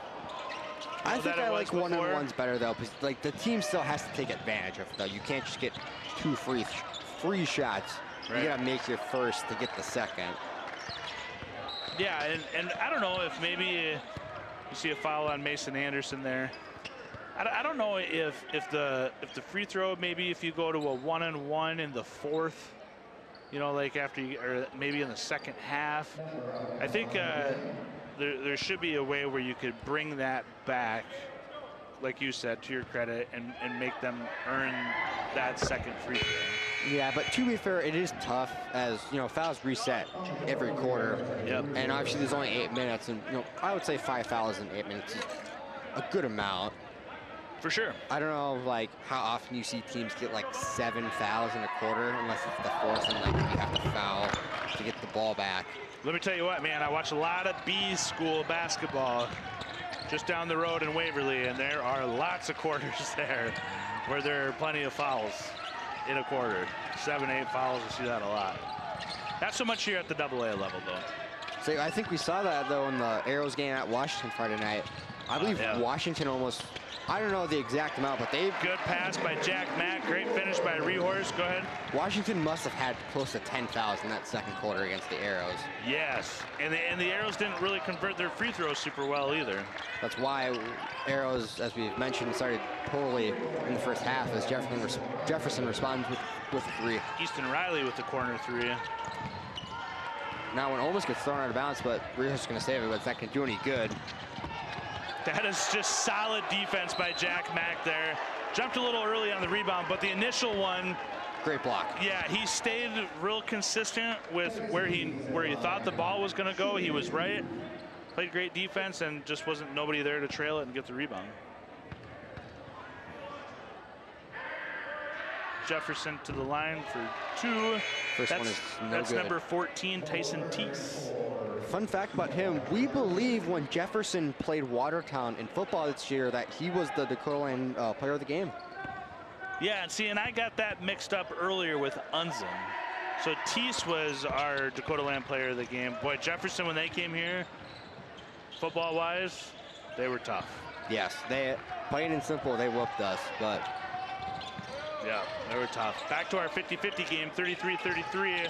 I think I like 1-and-1's better though, because the team still has to take advantage of it though. You can't just get 2 free shots. Right. You gotta make your first to get the second. Yeah, and I don't know if maybe you see a foul on Mason Anderson there. I don't know if the free throw, maybe if you go to a 1-and-1 in the 4th, like after or maybe in the second half. I think there should be a way where you could bring that back, like you said, to your credit, and make them earn that second free throw. Yeah, but to be fair, it is tough as, fouls reset every quarter. Yep. And obviously there's only 8 minutes, and, I would say 5 fouls in 8 minutes is a good amount. For sure. I don't know, how often you see teams get, 7 fouls in a quarter, unless it's the 4th and, you have to foul to get the ball back. Let me tell you what, man, I watch a lot of B school basketball just down the road in Waverly, and there are lots of quarters there where there are plenty of fouls in a quarter. 7, 8 fouls, I see that a lot. Not so much here at the AA level, though. So I think we saw that, though, in the Arrows game at Washington Friday night. I believe Washington almost, I don't know the exact amount, but they... Good pass by Jack Mack. Great finish by Rehorse. Go ahead. Washington must have had close to 10,000 that second quarter against the Arrows. Yes, and the Arrows didn't really convert their free throws super well either. That's why Arrows, as we've mentioned, started poorly in the first half as Jefferson responds with a three. Easton Riley with the corner three. Now one almost gets thrown out of bounds, but Rehorse is going to save it, but it's not going to do any good. That is just solid defense by Jack Mack there. Jumped a little early on the rebound, but the initial one, great block. Yeah, he stayed real consistent with where he thought the ball was going to go. He was right. Played great defense and just wasn't nobody there to trail it and get the rebound. Jefferson to the line for two. First one is that's good. Number 14, Tyson Teese. Fun fact about him, we believe when Jefferson played Watertown in football this year that he was the Dakota Land player of the game. Yeah, and I got that mixed up earlier with Unzen. So Teese was our Dakota Land player of the game. Boy, Jefferson, when they came here, football-wise, they were tough. Yes, they, plain and simple, they whooped us, but... Yeah, they were tough. Back to our 50-50 game, 33-33.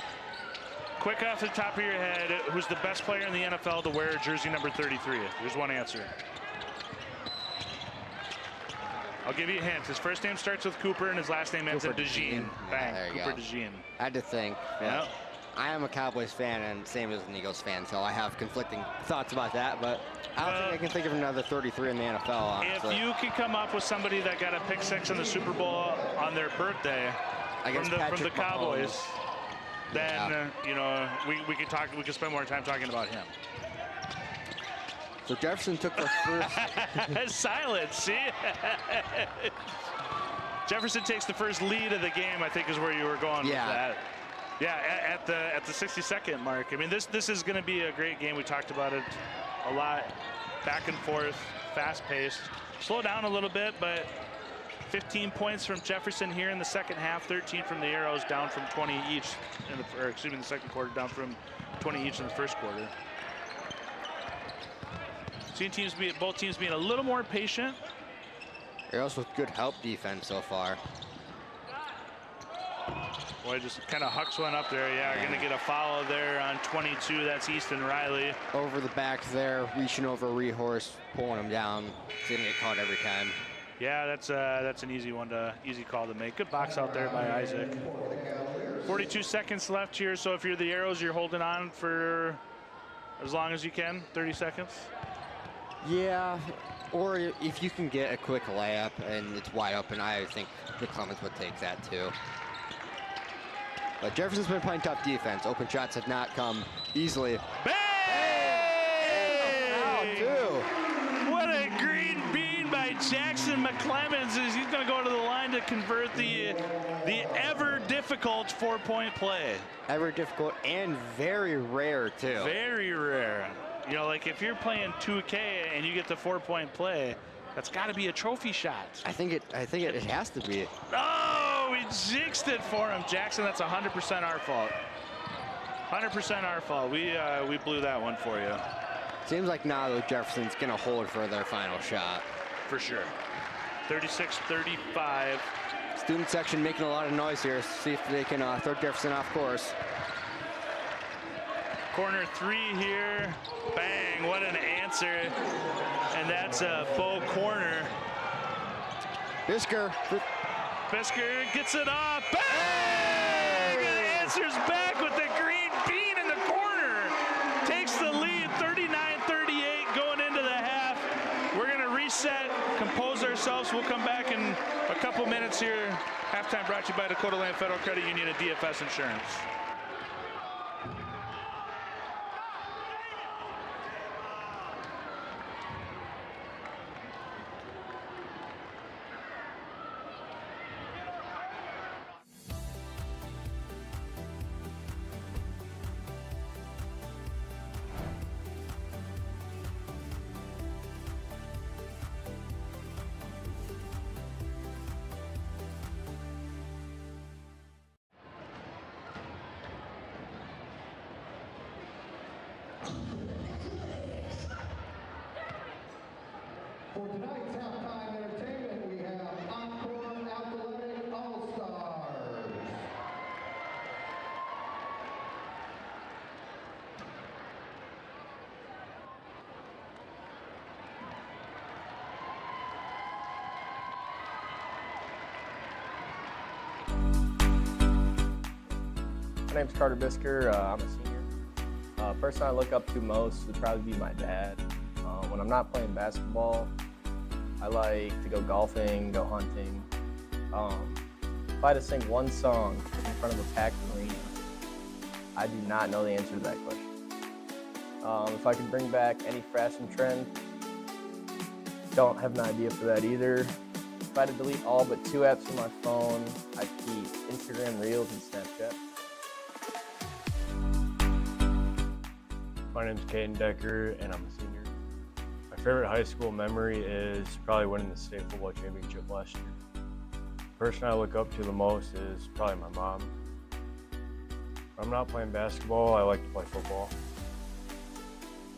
Quick off the top of your head, who's the best player in the NFL to wear jersey number 33? There's one answer. I'll give you a hint. His first name starts with Cooper and his last name ends in DeJean. Bang, there Cooper DeJean. I had to think. Yeah. I am a Cowboys fan and same as an Eagles fan, so I have conflicting thoughts about that, but I don't think I can think of another 33 in the NFL, honestly. If you could come up with somebody that got a pick six in the Super Bowl on their birthday from the Cowboys, then you know, we could talk. We could spend more time talking about him. So Jefferson took the first. Silence. See. Jefferson takes the first lead of the game. I think is where you were going with that. Yeah, at the 60-second mark. I mean, this is going to be a great game. We talked about it a lot. Back and forth, fast-paced. Slow down a little bit, but 15 points from Jefferson here in the second half. 13 from the Arrows, down from 20 each in the second quarter, down from 20 each in the first quarter. Seeing both teams being a little more patient. Arrows with good help defense so far. Boy, just kind of hucks one up there. Yeah, going to get a foul there on 22. That's Easton Riley. Over the back there, reaching over Rehorse, pulling him down. He's going to get caught every time. Yeah, that's an easy call to make. Good box out there by Isaac. 42 seconds left here. So if you're the Arrows, you're holding on for as long as you can. 30 seconds. Yeah. Or if you can get a quick layup and it's wide open, I think the Clemens would take that too. But Jefferson's been playing tough defense. Open shots have not come easily. Bang! What a green bean by Jackson McClemens as he's going to go to the line to convert the ever difficult 4-point play. Ever difficult and very rare too. Very rare. You know, like if you're playing 2K and you get the 4-point play, that's got to be a trophy shot. I think it has to be. Oh, we jinxed it for him, Jackson. That's 100% our fault. 100% our fault. We blew that one for you. Seems like now though Jefferson's gonna hold for their final shot. For sure. 36-35. Student section making a lot of noise here. See if they can throw Jefferson off course. Corner three here. Bang, what an answer. And that's a Bo corner. Bisker gets it off. Bang! And answers back with the green bean in the corner. Takes the lead, 39-38 going into the half. We're going to reset, compose ourselves. We'll come back in a couple minutes here. Halftime brought to you by Dakota Land Federal Credit Union and DFS Insurance. For tonight's halftime entertainment, we have Encore Athletic All-Stars. My name's Carter Bisker. I'm a senior. Person I look up to most would probably be my dad. When I'm not playing basketball, I like to go golfing, go hunting. If I had to sing one song in front of a packed arena, I do not know the answer to that question. If I could bring back any fashion trend, don't have an idea for that either. If I had to delete all but 2 apps from my phone, I'd keep Instagram Reels and Snapchat. My name's Caden Decker, and I'm a senior. My favorite high school memory is probably winning the state football championship last year. The person I look up to the most is probably my mom. When I'm not playing basketball, I like to play football.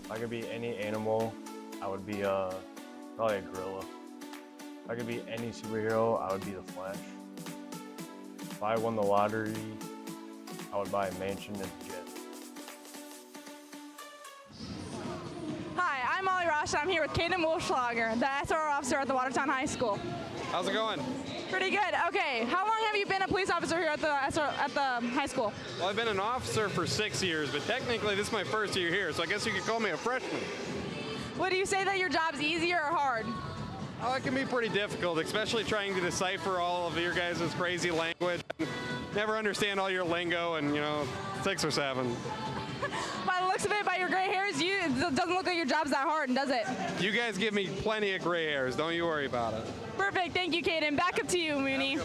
If I could be any animal, I would be probably a gorilla. If I could be any superhero, I would be the Flash. If I won the lottery, I would buy a mansion and a jet. Hi, I'm Molly Rosh, and I'm here with Caden Wolfschlager, the SRO officer at the Watertown High School. How's it going? Pretty good. Okay, how long have you been a police officer here at the high school? Well, I've been an officer for 6 years, but technically this is my first year here, so I guess you could call me a freshman. Would you say that your job's easier or hard? Oh, it can be pretty difficult, especially trying to decipher all of your guys' crazy language. Never understand all your lingo and, 6 or 7. By the looks of it, by your gray hairs, it doesn't look like your job's that hard, does it? You guys give me plenty of gray hairs. Don't you worry about it. Perfect. Thank you, Caden. Back up to you, Mooney.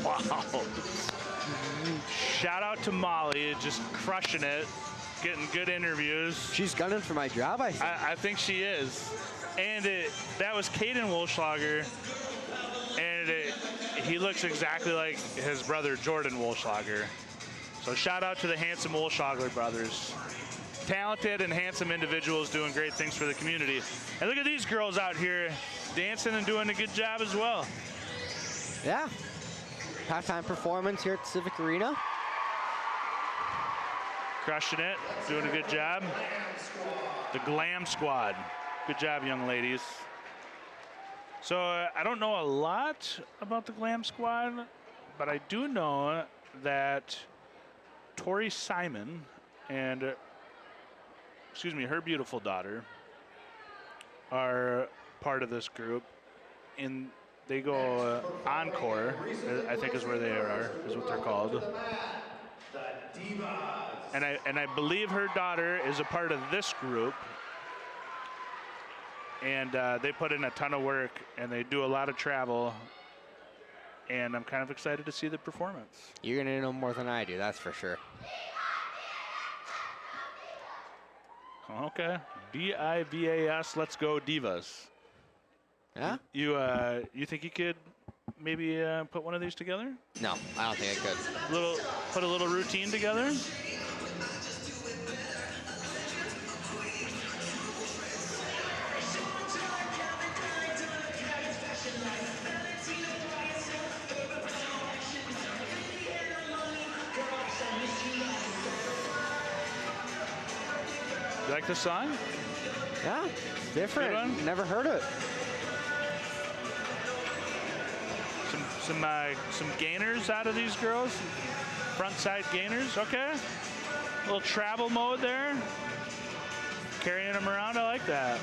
Wow. Shout out to Molly, just crushing it, getting good interviews. She's gunning for my job, I think. I think she is. And that was Caden Wolfschlager, and he looks exactly like his brother Jordan Wolfschlager. So shout out to the handsome Wolfschlager brothers. Talented and handsome individuals doing great things for the community. And look at these girls out here dancing and doing a good job as well. Yeah. Halftime performance here at Civic Arena. Crushing it, doing a good job. The Glam Squad. Good job, young ladies. So I don't know a lot about the Glam Squad, but I do know that Tori Simon and, her beautiful daughter are part of this group. And they go Encore, I think is where they are, is what they're called. And I believe her daughter is a part of this group. And they put in a ton of work, and they do a lot of travel. And I'm kind of excited to see the performance. You're going to know more than I do, that's for sure. Okay. D-I-V-A-S, let's go Divas. Yeah? You think you could maybe put one of these together? No, I don't think I could. Put a little routine together? You like this song? Yeah, it's different. Good one? Never heard it. Some gainers out of these girls. Front side gainers. Okay. A little travel mode there. Carrying them around. I like that.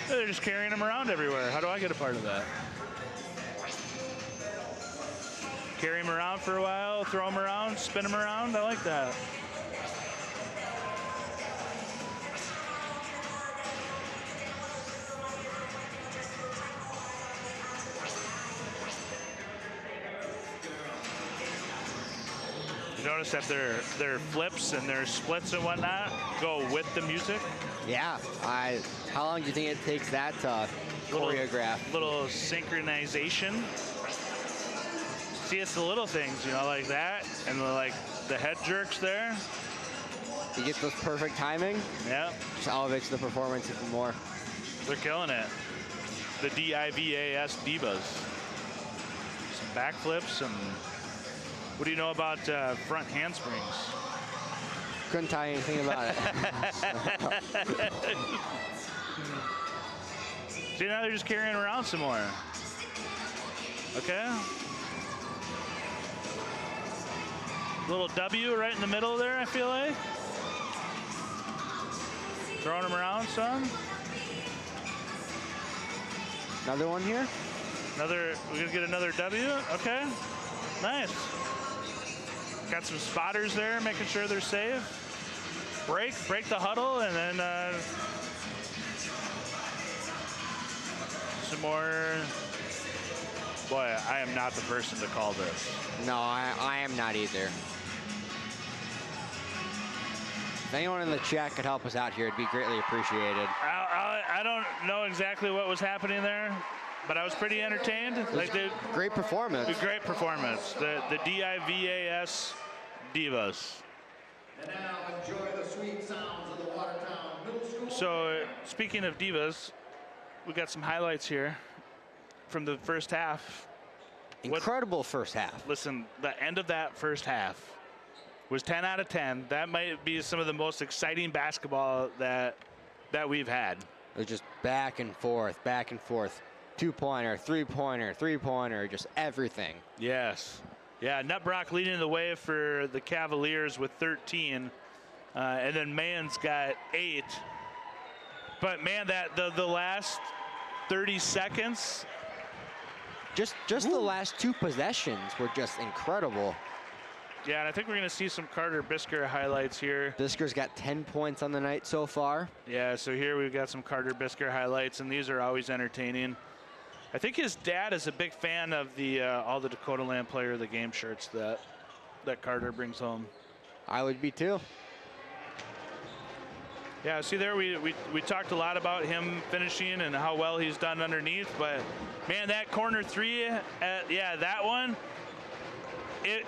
They're just carrying them around everywhere. How do I get a part of that? Carry them around for a while, throw them around, spin them around. I like that. You notice that their flips and their splits and whatnot go with the music? Yeah. How long do you think it takes that to choreograph? Little synchronization. See, it's the little things, you know, like that, and like the head jerks there. You get those perfect timing. Yeah. Just elevates the performance even more. They're killing it. The DIVAS Divas. Some backflips and what do you know about front handsprings? Couldn't tell you anything about it. See, now they're just carrying around some more. Okay. Little W right in the middle there, I feel like. Throwing them around some. Another one here. We're gonna get another W. Okay, nice. Got some spotters there, making sure they're safe. Break the huddle, and then some more. Boy, I am not the person to call this. No, I am not either. If anyone in the chat could help us out here, it'd be greatly appreciated. I don't know exactly what was happening there, but I was pretty entertained. Great performance. Great performance. The DIVAS Divas. And now enjoy the sweet sounds of the Watertown Middle School. So speaking of divas, we got some highlights here from the first half. Incredible first half. Listen, the end of that first half was 10 out of 10. That might be some of the most exciting basketball that we've had. It was just back and forth, 2-pointer, 3-pointer, 3-pointer, just everything. Yes. Yeah, Nutbrock leading the way for the Cavaliers with 13. And then Mann's got 8. But man, the last 30 seconds. Just the last 2 possessions were just incredible. Yeah, and I think we're going to see some Carter Bisker highlights here. Bisker's got 10 points on the night so far. Yeah, so here we've got some Carter Bisker highlights, and these are always entertaining. I think his dad is a big fan of the all the Dakota Land Player of the Game shirts that Carter brings home. I would be too. Yeah, see there, we talked a lot about him finishing and how well he's done underneath, but man, that corner 3, yeah, that one.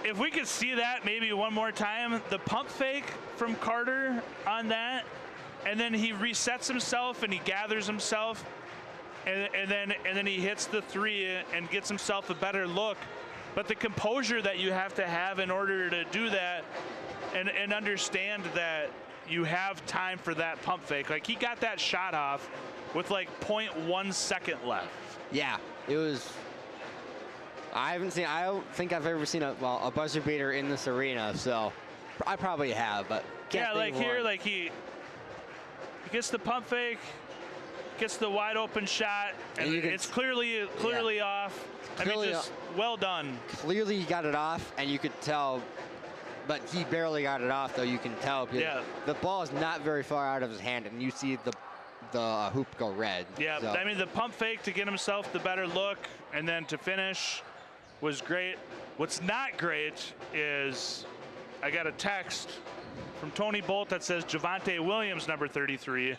If we could see that maybe one more time, the pump fake from Carter on that, and then he resets himself and he gathers himself, and then he hits the 3 and gets himself a better look. But the composure that you have to have in order to do that, and understand that you have time for that pump fake. Like, he got that shot off with like 0.1 second left. Yeah, it was. I don't think I've ever seen a buzzer beater in this arena, so I probably have, but yeah, like here, like he gets the pump fake, gets the wide open shot, and it's clearly off. Clearly, I mean, just well done. Clearly he got it off, and you could tell, but he barely got it off, though. You can tell because the ball is not very far out of his hand, and you see the hoop go red. Yeah, so. I mean, the pump fake to get himself the better look, and then to finish was great. What's not great is I got a text from Tony Bolt that says Javonte Williams, number 33.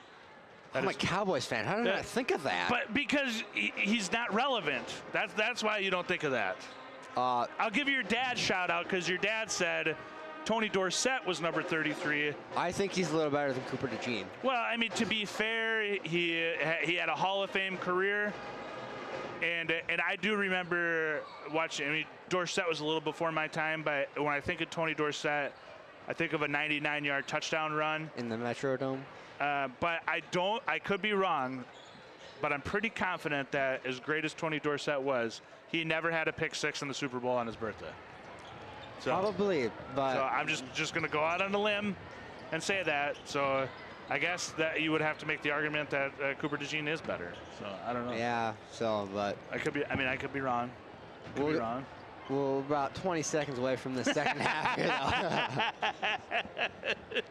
I'm a Cowboys fan. How did I think of that? But because he's not relevant. That's why you don't think of that. I'll give your dad a shout out because your dad said Tony Dorsett was number 33. I think he's a little better than Cooper DeJean. Well, I mean, to be fair, he had a Hall of Fame career. And I do remember watching. I mean, Dorsett was a little before my time, but when I think of Tony Dorsett, I think of a 99-yard touchdown run in the Metrodome. But I could be wrong, but I'm pretty confident that as great as Tony Dorsett was, he never had a pick 6 in the Super Bowl on his birthday. So, probably, but so I'm just going to go out on a limb and say that. So I guess that you would have to make the argument that Cooper DeJean is better. So I don't know. Yeah. So, but I could be wrong. Could be wrong. We're about 20 seconds away from the second half here, though.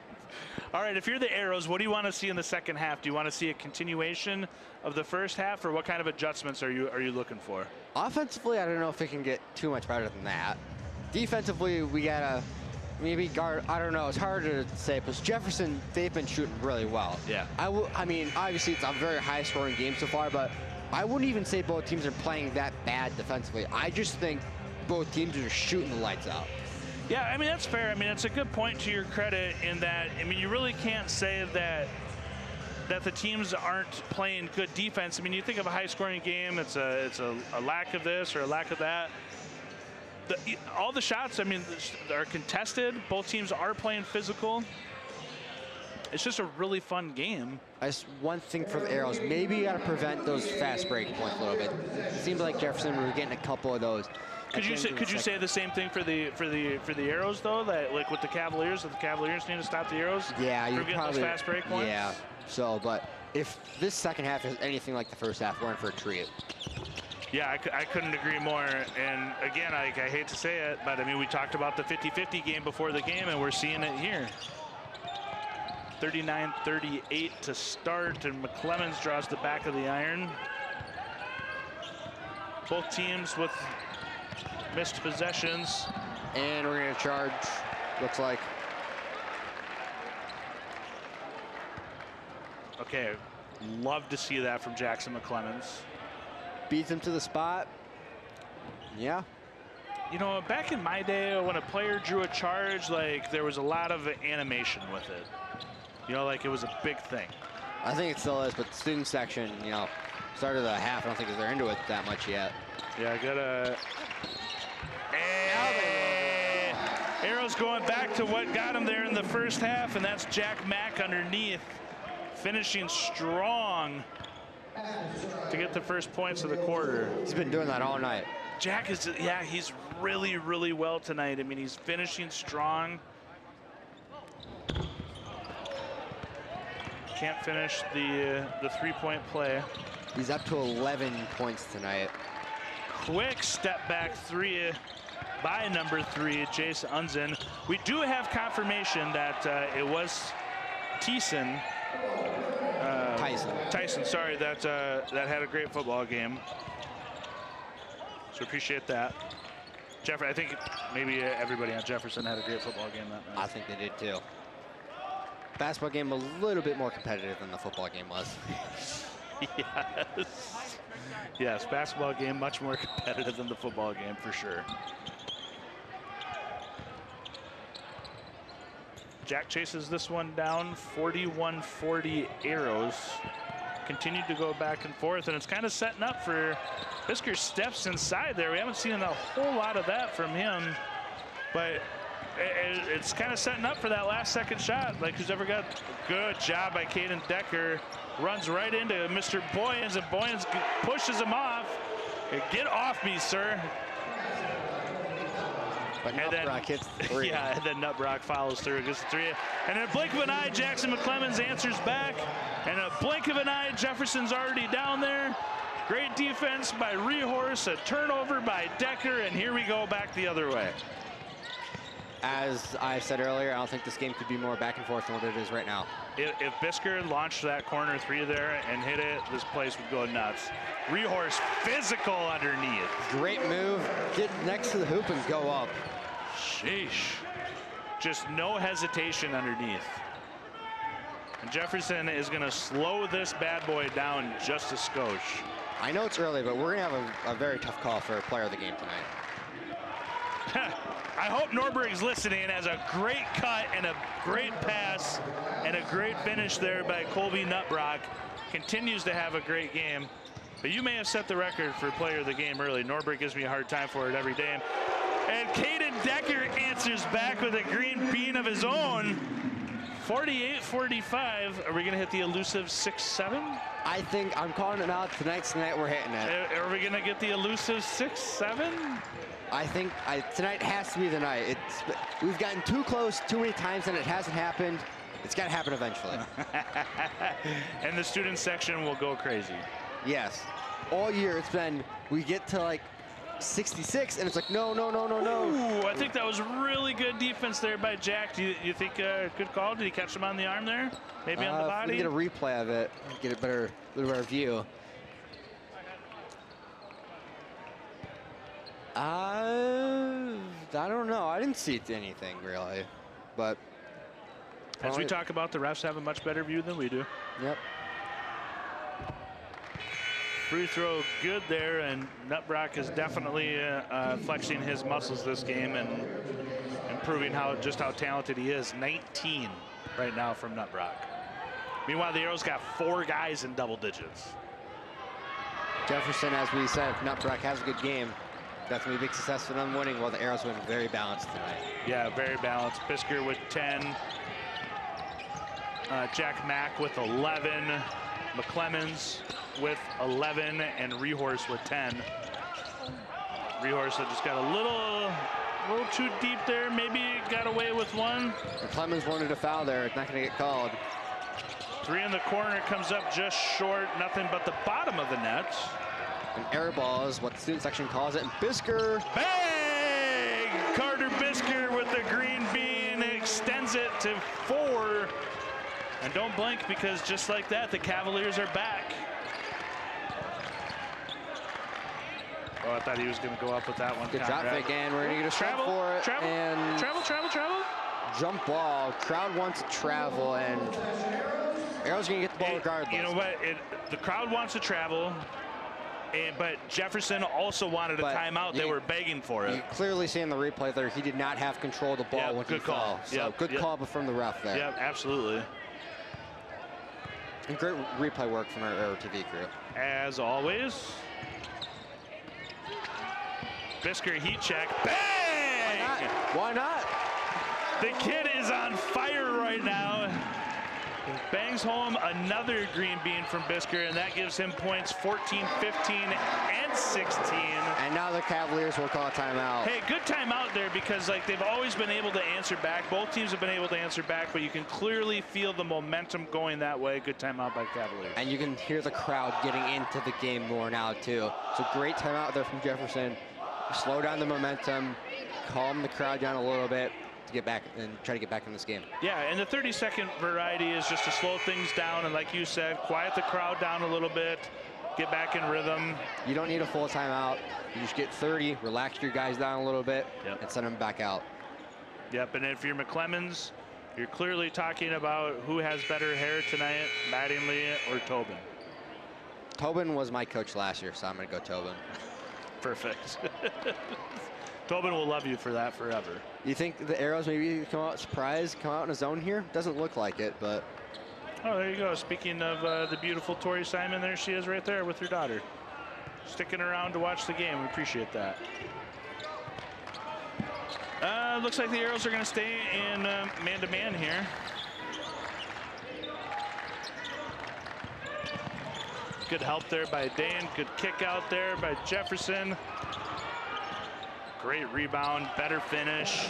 All right, if you're the Arrows, what do you want to see in the second half? Do you want to see a continuation of the first half, or what kind of adjustments are you looking for? Offensively, I don't know if it can get too much better than that. Defensively, we gotta maybe guard. I don't know. It's hard to say because Jefferson, they've been shooting really well. Yeah. I mean, obviously it's a very high-scoring game so far, but I wouldn't even say both teams are playing that bad defensively. I just think both teams are just shooting the lights out. Yeah, I mean, that's fair. I mean, it's a good point to your credit in that, I mean, you really can't say that the teams aren't playing good defense. I mean, you think of a high-scoring game, it's a lack of this or a lack of that. All the shots, I mean, are contested. Both teams are playing physical. It's just a really fun game. That's one thing for the Arrows. Maybe you got to prevent those fast break points a little bit. It seems like Jefferson, we were getting a couple of those. Could you say the same thing for the Arrows though? That like with the Cavaliers need to stop the Arrows? Yeah, you getting those fast break points. Yeah. So, but if this second half is anything like the first half, we're in for a treat. Yeah, I couldn't agree more. And again, I hate to say it, but I mean, we talked about the 50-50 game before the game, and we're seeing it here. 39-38 to start, and McClemens draws the back of the iron. Both teams with missed possessions. And we're going to charge, looks like. Okay, love to see that from Jackson McClemens. Beats him to the spot. Yeah. You know, back in my day, when a player drew a charge, like, there was a lot of animation with it. You know, like, it was a big thing. I think it still is, but the student section, you know, started the half. I don't think they're into it that much yet. Yeah, I gotta... Hey! Arrows going back to what got him there in the first half, and that's Jack Mack underneath, finishing strong to get the first points of the quarter. He's been doing that all night. Jack is, yeah, he's really, really well tonight. I mean, he's finishing strong. Can't finish the three-point play. He's up to 11 points tonight. Quick step back three by number 3, Jace Unzen. We do have confirmation that it was Tyson, sorry, that had a great football game. So appreciate that. I think maybe everybody on Jefferson had a great football game that night. I think they did too. Basketball game a little bit more competitive than the football game was. Yes. Yes, basketball game much more competitive than the football game for sure. Jack chases this one down, 41-40 Arrows. Continued to go back and forth, and it's kind of setting up for Bisker. Steps inside there. We haven't seen a whole lot of that from him, but it's kind of setting up for that last second shot. Like, who's ever got a good job by Caden Decker. Runs right into Mr. Boyens, and Boyens pushes him off. Get off me, sir. But Nutbrock hits the 3. Yeah, and then Nutbrock follows through, gets the 3. And in a blink of an eye, Jackson McClemens answers back. And a blink of an eye, Jefferson's already down there. Great defense by Rehorse, a turnover by Decker, and here we go back the other way. As I said earlier, I don't think this game could be more back and forth than what it is right now. If Bisker launched that corner 3 there and hit it, this place would go nuts. Rehorse physical underneath. Great move. Get next to the hoop and go up. Sheesh. Just no hesitation underneath. And Jefferson is going to slow this bad boy down just a skosh. I know it's early, but we're going to have a very tough call for a player of the game tonight. I hope Norberg's listening. Has a great cut and a great pass and a great finish there by Colby Nutbrock. Continues to have a great game. But you may have set the record for player of the game early. Norberg gives me a hard time for it every day. And Caden Decker answers back with a green bean of his own. 48-45. Are we going to hit the elusive 6-7? I think I'm calling it out. Tonight's the night we're hitting it. Are we going to get the elusive 6-7? I think tonight has to be the night. We've gotten too close too many times and it hasn't happened. It's got to happen eventually. And the student section will go crazy. Yes. All year it's been, we get to like 66 and it's like, no. Ooh, I think that was really good defense there by Jack. Do you think good call? Did he catch him on the arm there? Maybe on the body? We get a replay of it, get a little better view. I don't know. I didn't see anything really, but as we talk about, the refs have a much better view than we do. Yep. free throw good there, and Nutbrock is definitely flexing his muscles this game and proving just how talented he is. 19 right now from Nutbrock. Meanwhile, the Arrows got 4 guys in double digits. Jefferson, as we said, if Nutbrock has a good game, that's going to be a big success for them winning, while the Arrows win very balanced tonight. Yeah, very balanced. Bisker with 10. Jack Mack with 11. McClemens with 11. And Rehorse with 10. Rehorse just got a little too deep there. Maybe got away with one. McClemens wanted a foul there. It's not going to get called. 3 in the corner, comes up just short. Nothing but the bottom of the net. An air ball is what the student section calls it. And Bisker. Bang! Carter Bisker with the green bean extends it to 4. And don't blink, because just like that, the Cavaliers are back. Oh, I thought he was going to go up with that one. Good drop fake, and we're going to get a shot for it. Travel, and travel. Jump ball. Crowd wants to travel, and Arrow's going to get the ball regardless. You know what? The crowd wants to travel. But Jefferson also wanted a timeout. They were begging for it. You clearly see in the replay there, he did not have control of the ball when he fell. So good call from the ref there. Yep, absolutely. And great replay work from our Arrow TV crew. As always. Bisker heat check. Bang! Why not? The kid is on fire right now. Bangs home another green bean from Bisker, and that gives him points 14, 15, and 16. And now the Cavaliers will call a timeout. Hey, good timeout there, because like they've always been able to answer back. Both teams have been able to answer back, but you can clearly feel the momentum going that way. Good timeout by Cavaliers. And you can hear the crowd getting into the game more now, too. So great timeout there from Jefferson. Slow down the momentum, calm the crowd down a little bit to get back and try to get back in this game. Yeah, and the 30-second variety is just to slow things down, and like you said, quiet the crowd down a little bit, get back in rhythm. You don't need a full timeout. You just get 30, relax your guys down a little bit, and send them back out. Yep, and if you're McClemens, you're clearly talking about who has better hair tonight, Mattingly or Tobin. Tobin was my coach last year, so I'm going to go Tobin. Perfect. Tobin will love you for that forever. You think the Arrows maybe come out surprised, come out in a zone here? Doesn't look like it, but. Oh, there you go. Speaking of the beautiful Tori Simon, there she is right there with her daughter. Sticking around to watch the game. We appreciate that. Looks like the Arrows are going to stay in man-to-man here. Good help there by Dane. Good kick out there by Jefferson. Great rebound, better finish.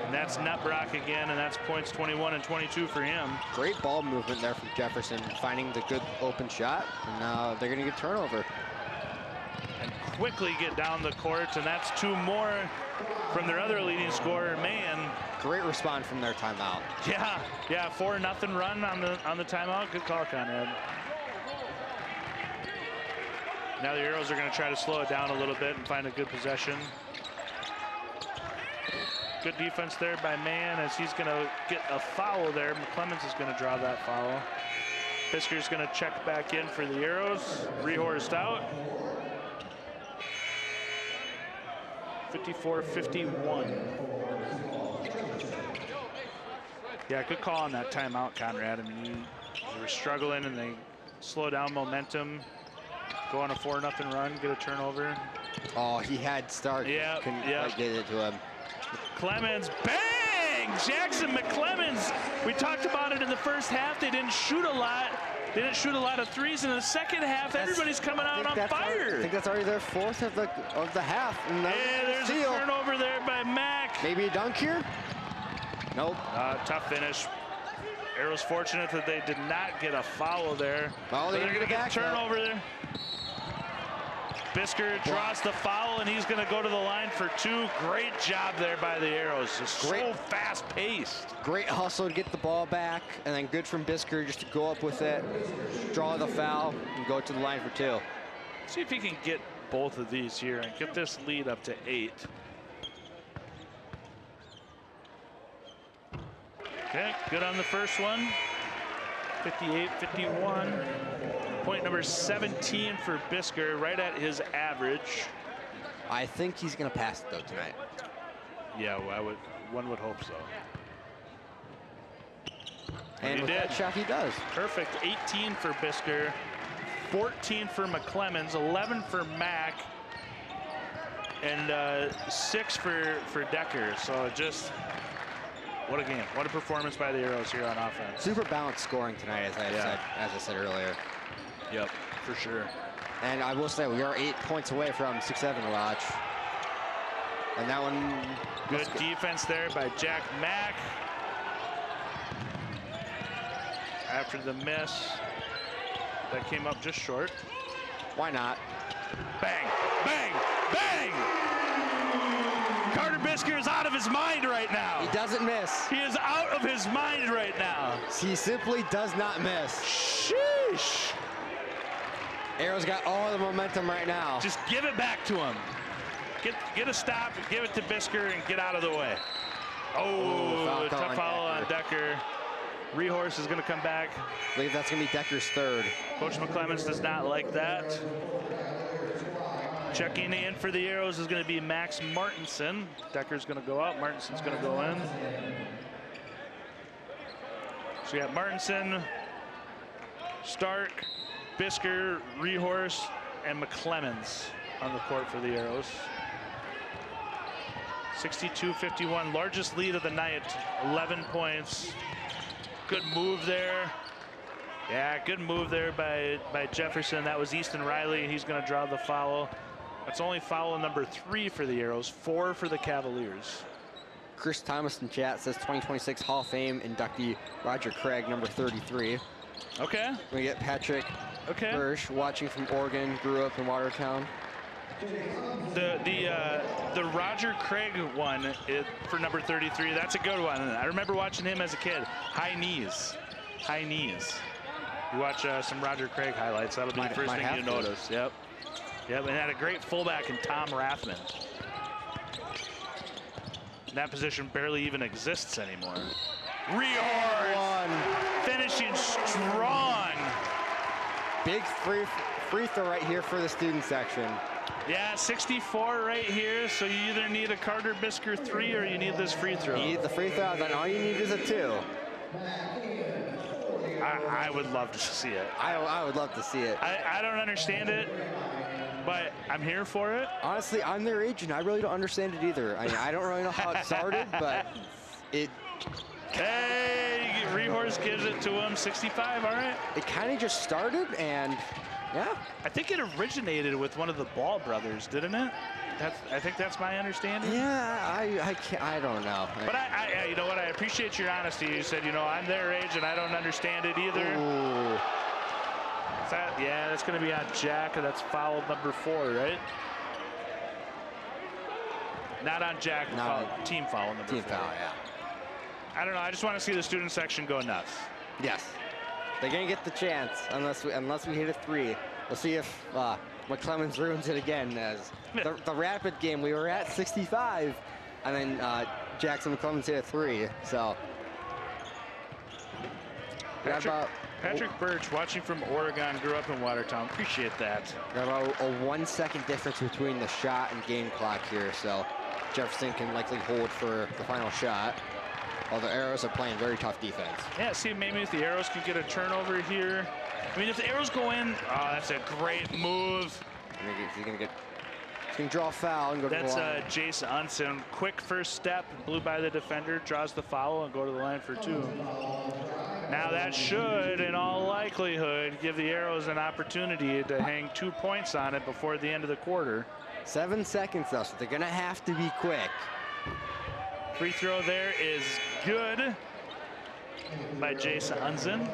And that's Nutbrock again, and that's points 21 and 22 for him. Great ball movement there from Jefferson, finding the good open shot, and now they're going to get turnover. And quickly get down the court, and that's 2 more from their other leading scorer, Mann. Great response from their timeout. Yeah, 4-0 run on the timeout. Good call, Conrad. Now the Arrows are going to try to slow it down a little bit and find a good possession. Good defense there by Mann, as he's going to get a foul there. McClemens is going to draw that foul. Bisker's going to check back in for the Arrows. Rehorsed out. 54-51. Yeah, good call on that timeout, Conrad. I mean, they were struggling and they slow down momentum. Go on a 4-0 run, get a turnover. Oh, he had Stark. Couldn't quite get it to him. Clemens, bang! Jackson McClemens. We talked about it in the first half. They didn't shoot a lot. They didn't shoot a lot of threes in the second half. Everybody's coming out on fire. I think that's already their 4th of the half. And there's a turnover there by Mack. Maybe a dunk here? Nope. Tough finish. Arrows fortunate that they did not get a foul there. Oh, they're going to get a turnover there. Bisker draws the foul, and he's going to go to the line for 2. Great job there by the Arrows. Just so fast-paced. Great hustle to get the ball back, and then good from Bisker just to go up with it, draw the foul, and go to the line for 2. See if he can get both of these here and get this lead up to 8. Okay, good on the first one. 58-51. Point number 17 for Bisker, right at his average. I think he's going to pass it, though, tonight. Yeah, well, one would hope so. And with that shot, he does. Perfect. 18 for Bisker, 14 for McClemens, 11 for Mack, and 6 for Decker. So just, what a game. What a performance by the Arrows here on offense. Super balanced scoring tonight, as I said earlier. Yep, for sure. And I will say, we are 8 points away from 6-7 to watch. And that one... Good defense there by Jack Mack. After the miss, that came up just short. Why not? Bang, bang, bang! Carter Bisker is out of his mind right now. He doesn't miss. He is out of his mind right now. He simply does not miss. Sheesh. Arrow's got all the momentum right now. Just give it back to him. Get a stop, give it to Bisker, and get out of the way. Oh, tough foul on Decker. Rehorse is going to come back. I believe that's going to be Decker's third. Coach McClemens does not like that. Checking in for the Arrows is going to be Max Martinson. Decker's going to go out. Martinson's going to go in. So you got Martinson, Stark, Bisker, Rehorse, and McClemens on the court for the Arrows. 62-51, largest lead of the night, 11 points. Good move there. Yeah, good move there by Jefferson. That was Easton Riley. He's going to draw the foul. That's only foul number 3 for the Arrows, 4 for the Cavaliers. Chris Thomas in chat says 2026 Hall of Fame inductee Roger Craig, number 33. Okay. We get Patrick Hirsch, watching from Oregon, grew up in Watertown. The Roger Craig one for number 33, that's a good one. I remember watching him as a kid. High knees. You watch some Roger Craig highlights, that'll be the first thing you notice. Yep, and had a great fullback in Tom Rathman. That position barely even exists anymore. Rehorse finishing strong. Big free throw right here for the student section. Yeah, 64 right here, so you either need a Carter Bisker 3 or you need this free throw. You need the free throw, then all you need is a 2. I would love to see it. I would love to see it. I don't understand it, but I'm here for it. Honestly, I'm their agent. I really don't understand it either. I don't really know how it started, but it... Hey, Rehorse gives it to him, 65, all right. It kind of just started, and yeah. I think it originated with one of the Ball brothers, didn't it? I think that's my understanding. Yeah, I don't know. But I you know what? I appreciate your honesty. You said, you know, I'm their age and I don't understand it either. Ooh. Yeah, that's going to be on Jack, and that's foul number 4, right? Not on Jack, team foul number 4. Team foul, yeah. I don't know. I just want to see the student section go nuts. Yes, they're gonna get the chance unless we hit a 3. We'll see if McClemens ruins it again. As the Rapid game, we were at 65, and then Jackson McClemens hit a 3. So Patrick Birch, watching from Oregon, grew up in Watertown. Appreciate that. Got about a 1 second difference between the shot and game clock here, so Jefferson can likely hold for the final shot. While the Arrows are playing very tough defense. Yeah, see, maybe if the Arrows can get a turnover here. I mean, if the Arrows go in, that's a great move. He's gonna draw a foul and go to the line. That's Jace Unson. Quick first step, blew by the defender, draws the foul, and go to the line for 2. Now that should, in all likelihood, give the Arrows an opportunity to hang 2 points on it before the end of the quarter. 7 seconds though, so they're gonna have to be quick. Free throw there is good by Jason Unson.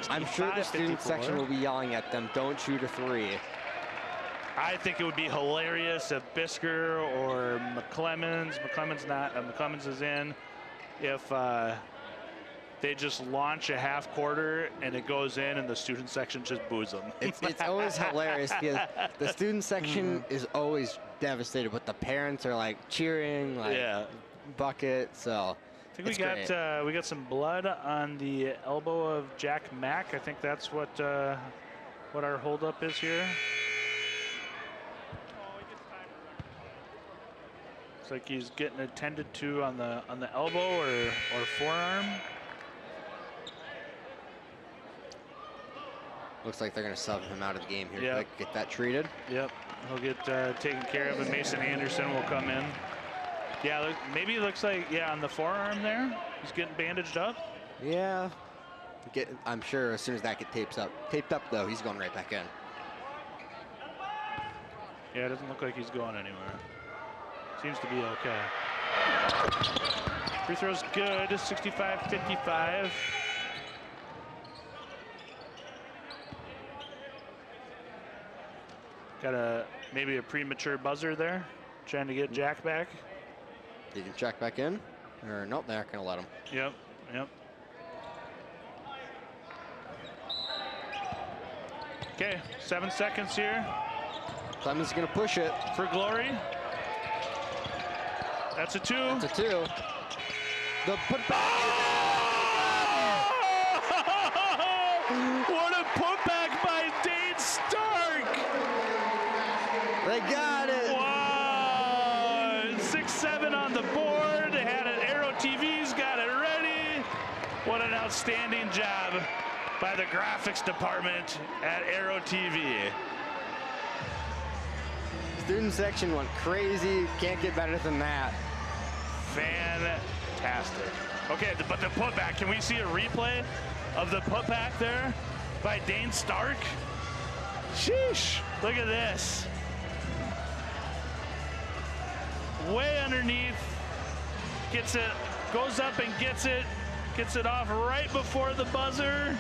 I'm sure the student section will be yelling at them, don't shoot a 3. I think it would be hilarious if Bisker or McClemens is in, if they just launch a half quarter and it goes in and the student section just boos them. It's always hilarious because the student section is always devastated, but the parents are like cheering, like bucket. So I think we got some blood on the elbow of Jack Mack. I think that's what our holdup is here. Looks like he's getting attended to on the elbow or forearm. Looks like they're going to sub him out of the game here. Yep. Quick, get that treated. Yep, he'll get taken care of, and Mason Anderson will come in. Yeah, maybe it looks like, yeah, on the forearm there, he's getting bandaged up. Yeah, I'm sure as soon as that gets taped up though, he's going right back in. Yeah, it doesn't look like he's going anywhere. Seems to be okay. Free throw's good, 65-55. Got maybe a premature buzzer there, trying to get Jack back. Did you check back in? Or nope, they're not going to let him. Yep, yep. Okay, 7 seconds here. Clemens going to push it. For Glory. That's a 2. That's a 2. The putback. What a putback by Dane Stark. They got it. Wow. 6-7 on the board. They had it. Arrow TV's got it ready. What an outstanding job by the graphics department at Arrow TV. Student section went crazy. Can't get better than that. Fantastic. Okay, but the putback, can we see a replay of the putback there by Dane Stark? Sheesh, look at this. Way underneath, gets it, goes up and gets it off right before the buzzer.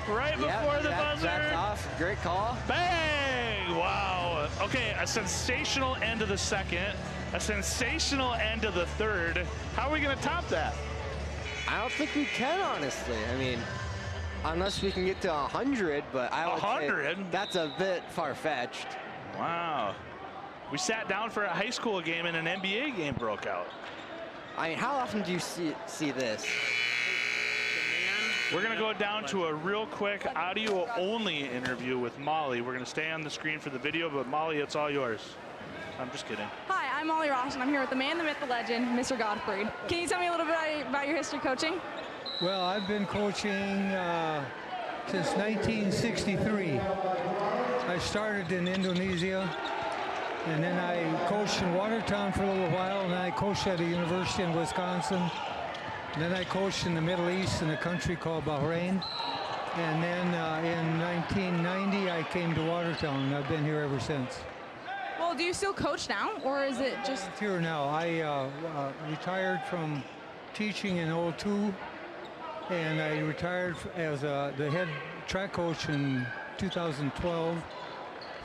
Right before the buzzer. That's off. Great call. Bang! Wow. Okay, a sensational end of the second, a sensational end of the third. How are we going to top that? I don't think we can, honestly. I mean, unless we can get to 100, but I would 100? say that's a bit far-fetched. Wow. We sat down for a high school game and an NBA game broke out. I mean, how often do you see this? We're going to go down to a real quick audio-only interview with Molly. We're going to stay on the screen for the video, but Molly, it's all yours. I'm just kidding. Hi, I'm Molly Ross, and I'm here with the man, the myth, the legend, Mr. Godfrey. Can you tell me a little bit about your history coaching? Well, I've been coaching since 1963. I started in Indonesia, and then I coached in Watertown for a little while, and then I coached at a university in Wisconsin. And then I coached in the Middle East in a country called Bahrain. And then in 1990, I came to Watertown, and I've been here ever since. Well, do you still coach now, or is it just... I'm here now. I retired from teaching in '02, and I retired as the head track coach in 2012,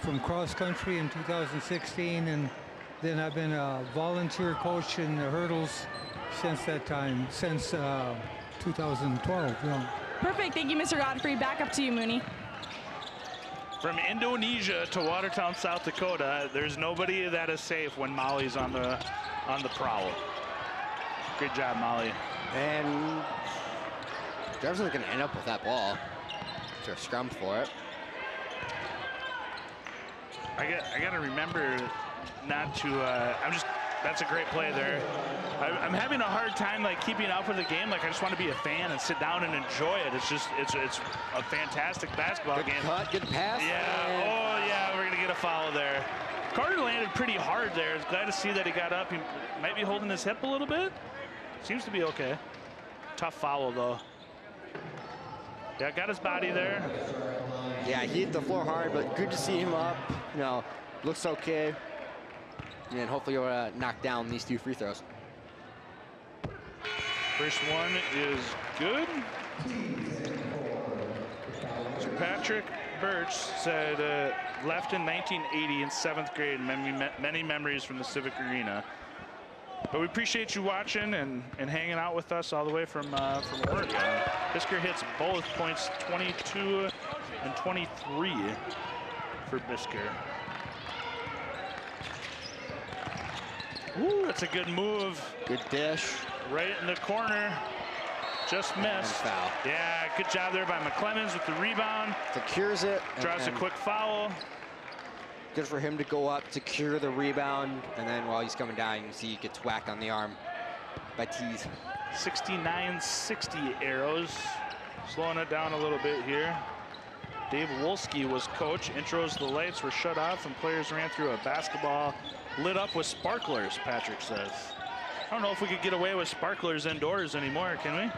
from cross country in 2016, and then I've been a volunteer coach in the hurdles since that time, since 2012. Yeah. Perfect. Thank you, Mr. Godfrey. Back up to you, Mooney. From Indonesia to Watertown, South Dakota, there's nobody that is safe when Molly's on the prowl. Great job, Molly. And Jefferson's going to end up with that ball. They're scrum for it. I got to remember not to. That's a great play there. I'm having a hard time like keeping up with the game. Like I just want to be a fan and sit down and enjoy it. It's a fantastic basketball game. Good cut, good pass. Yeah. Oh yeah, we're gonna get a foul there. Carter landed pretty hard there. Glad to see that he got up. He might be holding his hip a little bit. Seems to be okay. Tough foul though. Yeah, got his body there. Yeah, he hit the floor hard, but good to see him up. You know, looks okay. And hopefully you'll knock down these 2 free throws. First one is good. So Patrick Birch said left in 1980 in 7th grade. Many memories from the Civic Arena. But we appreciate you watching and hanging out with us all the way from Oregon. Bisker hits both points, 22 and 23 for Bisker. Ooh, that's a good move. Good dish. right in the corner. Just missed. Foul. Yeah, good job there by McClemens with the rebound. Secures it. Draws a quick foul. Good for him to go up, secure the rebound, and then while he's coming down, you can see he gets whacked on the arm by Tees. 69-60 Arrows. Slowing it down a little bit here. Dave Wolski was coach. Intros, the lights were shut off, and players ran through a basketball lit up with sparklers, Patrick says. I don't know if we could get away with sparklers indoors anymore, can we?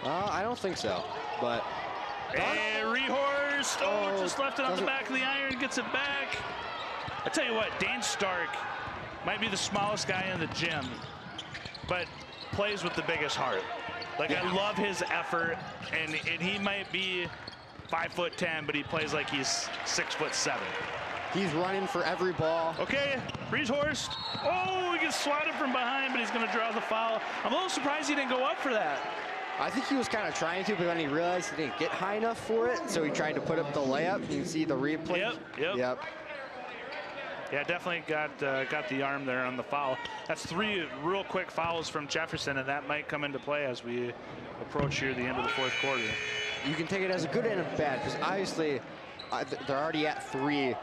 I don't think so, but... Hey, Rehorst! Oh, just left it on the back of the iron, gets it back. I tell you what, Dane Stark might be the smallest guy in the gym, but plays with the biggest heart. Like, yeah. I love his effort, and he might be 5'10", but he plays like he's 6'7". He's running for every ball. Okay, Rehorst. Oh, he gets swatted from behind, but he's going to draw the foul. I'm a little surprised he didn't go up for that. I think he was kind of trying to, but then he realized he didn't get high enough for it, so he tried to put up the layup. You can see the replay. Yep. Yeah, definitely got the arm there on the foul. That's 3 real quick fouls from Jefferson, and that might come into play as we approach here the end of the 4th quarter. You can take it as a good and a bad, because obviously they're already at 3.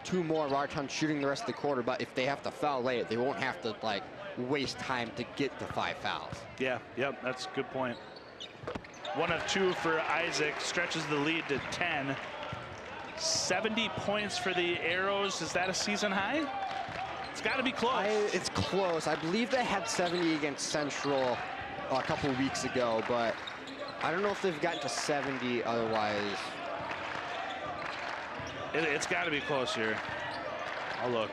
2 more Watertown shooting the rest of the quarter, but if they have to foul late, they won't have to like waste time to get the 5 fouls. Yeah, yep, that's a good point. 1 of 2 for Isaac, stretches the lead to 10. 70 points for the Arrows. Is that a season high? It's got to be close. It's close. I believe they had 70 against Central a couple weeks ago, but I don't know if they've gotten to 70 otherwise. It's got to be close here. I'll look.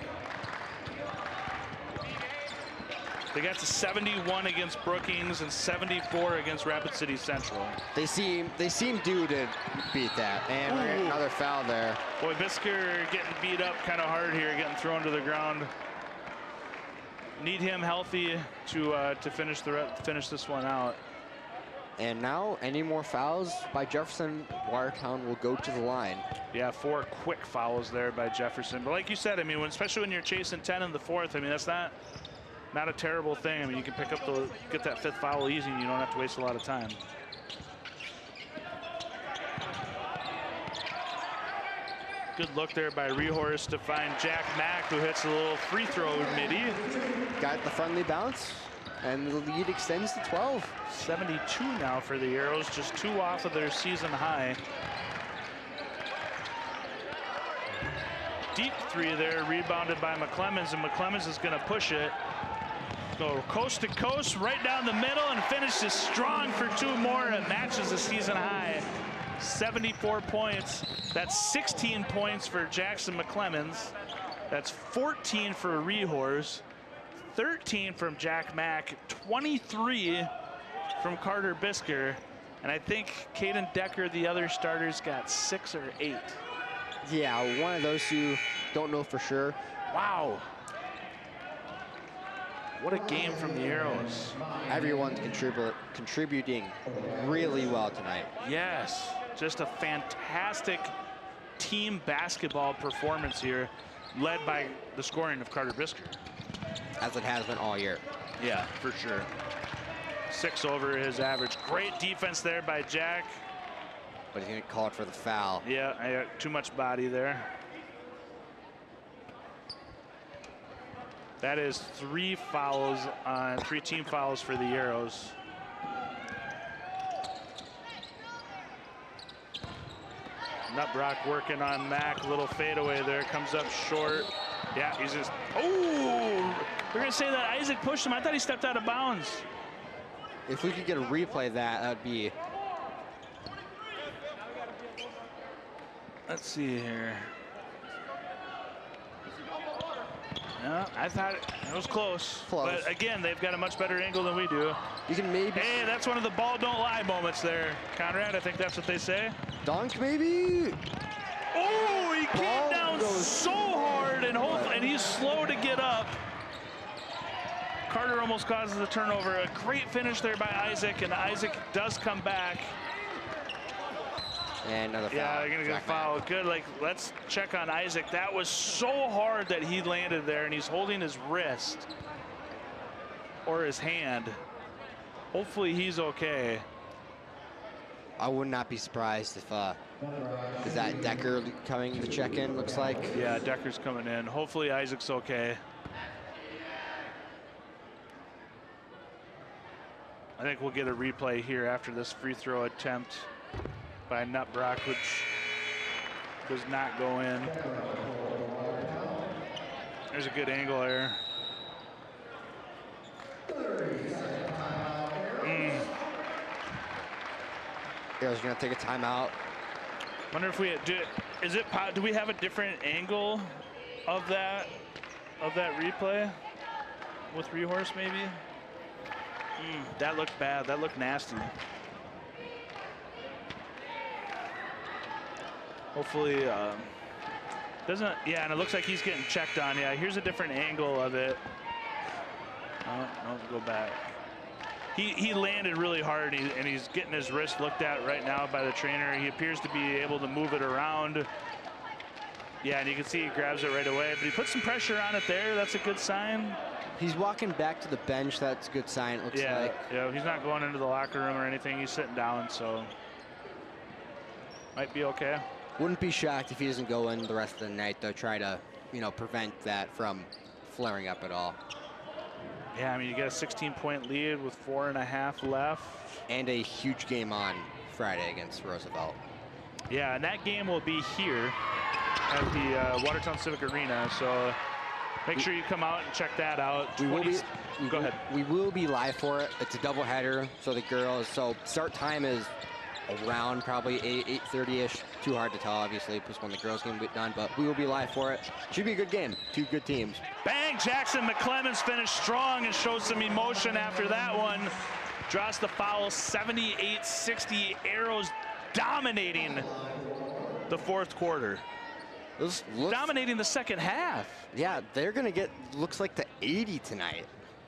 They got to 71 against Brookings and 74 against Rapid City Central. They seem due to beat that. And we're getting another foul there. Boy, Bisker getting beat up kind of hard here, getting thrown to the ground. Need him healthy to finish this one out. And now, any more fouls by Jefferson, Watertown will go to the line. Yeah, 4 quick fouls there by Jefferson. But like you said, I mean, especially when you're chasing 10 in the 4th, I mean, that's not a terrible thing. I mean, you can pick up get that 5th foul easy, and you don't have to waste a lot of time. Good look there by Rehorst to find Jack Mack, who hits a little free throw midi. Got the friendly bounce, and the lead extends to 12. 72 now for the Arrows, just 2 off of their season high. Deep 3 there, rebounded by McClemens, and McClemens is going to push it. Go coast to coast, right down the middle, and finishes strong for 2 more. It matches the season high. 74 points. That's 16 points for Jackson McClemens. That's 14 for Rehorst. 13 from Jack Mack. 23 from Carter Bisker. And I think Caden Decker, the other starters, got 6 or 8. Yeah, one of those 2, don't know for sure. Wow. What a game from the Arrows. Everyone's contributing really well tonight. Yes, just a fantastic team basketball performance here, led by the scoring of Carter Bisker. As it has been all year. Yeah, for sure. 6 over his average. Great defense there by Jack. But he's going to call it for the foul. Yeah, I got too much body there. That is 3 fouls on 3 team fouls for the Arrows. Nutbrock working on Mack, little fadeaway there, comes up short. Yeah, he's just, oh, we're gonna say that Isaac pushed him. I thought he stepped out of bounds. If we could get a replay of that, that'd be. Let's see here. Yeah, I thought it was close. But again, they've got a much better angle than we do. You can maybe. Hey, that's one of the ball don't lie moments there, Conrad. I think that's what they say. Dunk, maybe. Oh, he came down so hard, and he's slow to get up. Carter almost causes the turnover. A great finish there by Isaac, and Isaac does come back. And another foul. Yeah, they're gonna get a foul. Good. Like, let's check on Isaac. That was so hard that he landed there, and he's holding his wrist or his hand. Hopefully he's okay. I would not be surprised if, is that Decker coming to check in, looks like? Yeah, Decker's coming in. Hopefully Isaac's okay. I think we'll get a replay here after this free throw attempt by Nutbrock, which does not go in. There's a good angle there. Arrows gonna take a timeout. Wonder if we do. Do we have a different angle of that replay with Rehorse maybe? That looked bad. That looked nasty. Hopefully, doesn't. Yeah, and it looks like he's getting checked on. Yeah, here's a different angle of it. Oh, no, go back. He landed really hard, and he's getting his wrist looked at right now by the trainer. He appears to be able to move it around. Yeah, and you can see he grabs it right away, but he puts some pressure on it there. That's a good sign. He's walking back to the bench. That's a good sign, it looks like. Yeah, he's not going into the locker room or anything. He's sitting down, so might be okay. Wouldn't be shocked if he doesn't go in the rest of the night, though. Try to, prevent that from flaring up at all. Yeah, I mean, you get a 16-point lead with 4.5 left. And a huge game on Friday against Roosevelt. Yeah, and that game will be here at the Watertown Civic Arena, so make sure you come out and check that out. Go ahead. We will be live for it. It's a doubleheader, so the girls, start time is around probably 8:30ish. Too hard to tell, obviously, because when the girls game will be done, but we will be live for it. Should be a good game. Two good teams. Bang! Jackson McClemens finished strong and showed some emotion after that one. Draws the foul, 78-60. Arrows dominating the fourth quarter. Dominating the second half. Yeah, they're going to get, looks like, to 80 tonight.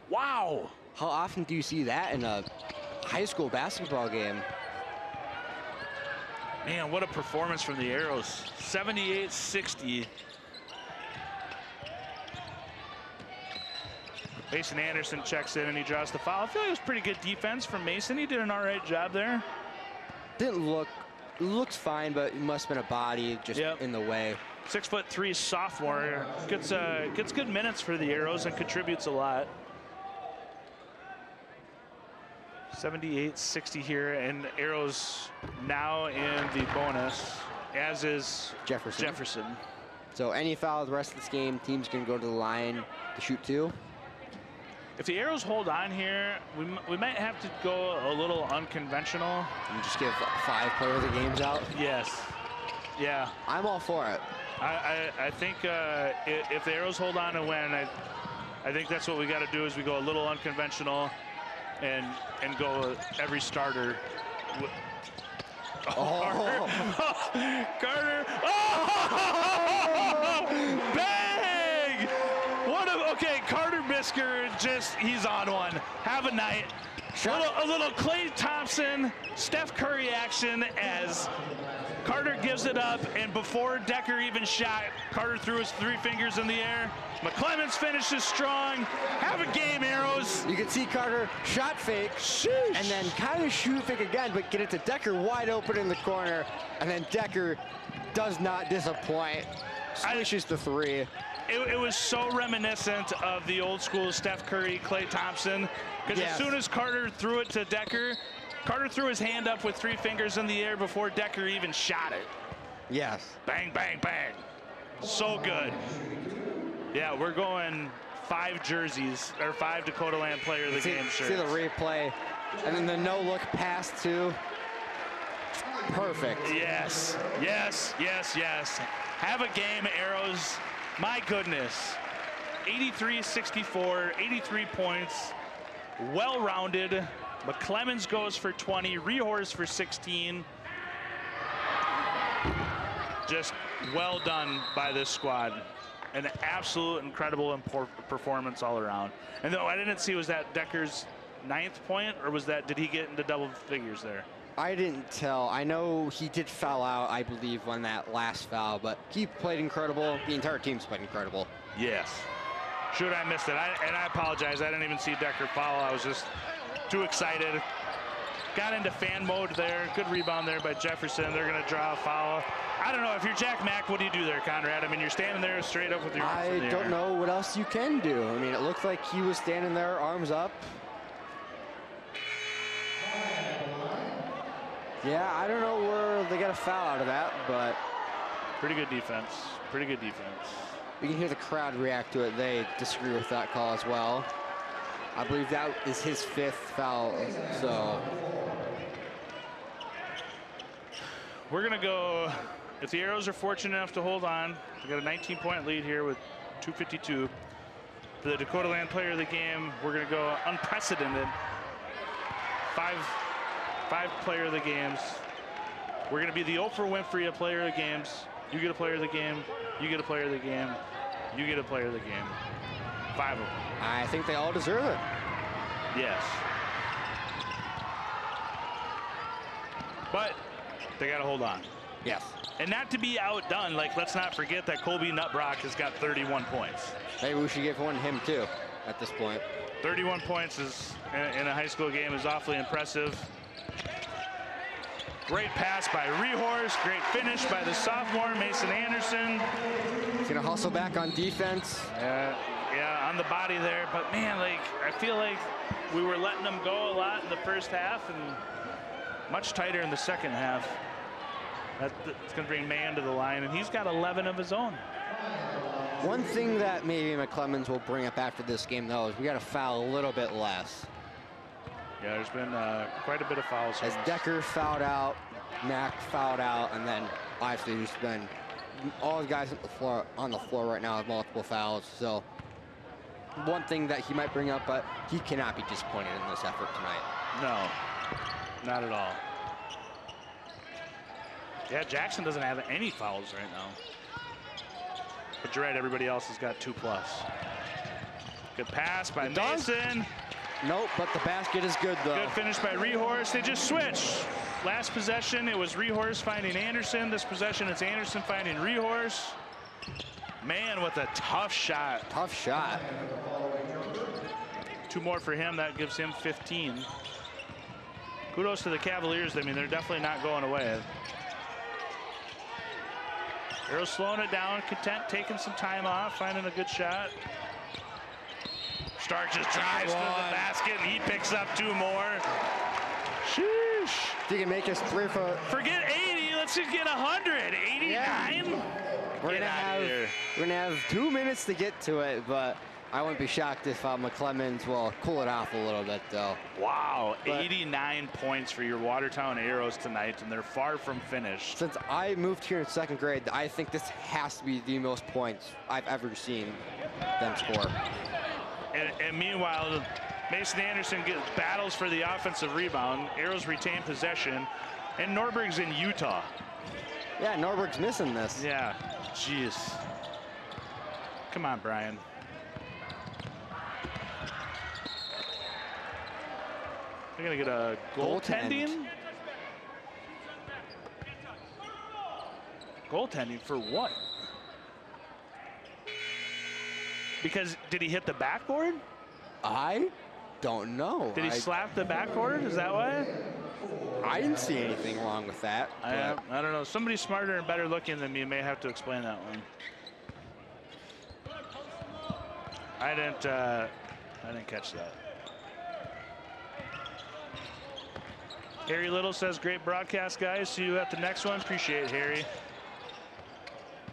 Wow. How often do you see that in a high school basketball game? Man, what a performance from the Arrows. 78-60. Mason Anderson checks in and he draws the foul. I feel like it was pretty good defense from Mason. He did an all right job there. Looks fine, but it must have been a body just in the way. 6'3" sophomore. Gets good minutes for the Arrows and contributes a lot. 78-60 here, and Arrows now in the bonus, as is Jefferson. So any foul the rest of this game, teams can go to the line to shoot 2. If the Arrows hold on here, we might have to go a little unconventional. And just give 5 player of the games out? Yes. Yeah. I'm all for it. I think if the Arrows hold on and win, I think that's what we got to do is we go a little unconventional and go every starter. Carter. Carter. Oh! Bang! Okay, Carter Bisker, he's on one. Have a night. A little Klay Thompson, Steph Curry action as Carter gives it up, and before Decker even shot, Carter threw his 3 fingers in the air. McClemens finishes strong. Have a game, Arrows. You can see Carter shot fake, and then kind of shoot fake again, but get it to Decker wide open in the corner, and then Decker does not disappoint. Swishes the 3. It was so reminiscent of the old school Steph Curry, Klay Thompson, because as soon as Carter threw it to Decker, Carter threw his hand up with 3 fingers in the air before Decker even shot it. Yes. Bang, bang, bang. So good. Yeah, we're going 5 jerseys, or 5 Dakota Land Player of the Game shirts. See the replay, and then the no-look pass, too. Perfect. Yes, yes, yes, yes. Have a game, Arrows. My goodness. 83-64, 83 points. Well-rounded. McClemens goes for 20, Rehorse for 16. Just well done by this squad. An absolute incredible performance all around. And though I didn't see, was that Decker's 9th point, or did he get into double figures there? I didn't tell. I know he did foul out, I believe, on that last foul, but he played incredible. The entire team's played incredible. Yes. Shoot, I missed it. And I apologize. I didn't even see Decker foul. I was just too excited. Got into fan mode there. Good rebound there by Jefferson. They're going to draw a foul. I don't know. If you're Jack Mack, what do you do there, Conrad? I mean, you're standing there straight up with your arms in the I don't air. know what else you can do. I mean, it looked like he was standing there, arms up. Yeah, I don't know where they got a foul out of that, but pretty good defense. Pretty good defense. You can hear the crowd react to it. They disagree with that call as well. I believe that is his 5th foul, so. We're going to go, if the Arrows are fortunate enough to hold on, we got a 19-point lead here with 2:52. For the Dakota Land Player of the Game, we're going to go unprecedented. Five Player of the Games. We're going to be the Oprah Winfrey of Player of the Games. You get a Player of the Game. You get a Player of the Game. You get a Player of the Game. 5 of them. I think they all deserve it. Yes. But they got to hold on. Yes. And not to be outdone, like, let's not forget that Colby Nutbrock has got 31 points. Maybe we should give one to him too at this point. 31 points is in a high school game is awfully impressive. Great pass by Rehorst. Great finish by the sophomore, Mason Anderson. He's going to hustle back on defense. Yeah, on the body there. But, man, like, I feel like we were letting them go a lot in the first half and much tighter in the second half. It's going to bring Mann to the line, and he's got 11 of his own. One thing that maybe McClemens will bring up after this game, though, is we got to foul a little bit less. Yeah, there's been quite a bit of fouls. As Decker fouled out, Mack fouled out, and then obviously there's been all the guys on the floor right now have multiple fouls. So one thing that he might bring up, but he cannot be disappointed in this effort tonight. No, not at all. Yeah, Jackson doesn't have any fouls right now. But you're right, everybody else has got 2+. Good pass by Mason. Nope, but the basket is good, though. Good finish by Rehorst. They just switched. Last possession, it was Rehorst finding Anderson. This possession, it's Anderson finding Rehorst. Man, with a tough shot. Tough shot. 2 more for him. That gives him 15. Kudos to the Cavaliers. I mean, they're definitely not going away. Arrows slowing it down. Content taking some time off, finding a good shot. Stark just drives to the basket, and he picks up 2 more. Sheesh. If you can make us 3 for... Forget 80. Let's just get 100. 89. Yeah. We're gonna have 2 minutes to get to it, but I wouldn't be shocked if McClemens will cool it off a little bit, though. Wow, 89 points for your Watertown Arrows tonight, and they're far from finished. Since I moved here in 2nd grade, I think this has to be the most points I've ever seen them score. And meanwhile, Mason Anderson battles for the offensive rebound. Arrows retain possession, and Norberg's in Utah. Yeah, Norberg's missing this. Yeah, jeez. Come on, Brian. They're gonna get a goaltending? Goaltending for what? Because did he hit the backboard? I don't know. Did he slap the backboard? Is that why? I didn't see anything wrong with that. I don't know. Somebody smarter and better looking than me may have to explain that one. I didn't catch that. Harry Little says, great broadcast, guys. See you at the next one. Appreciate it, Harry.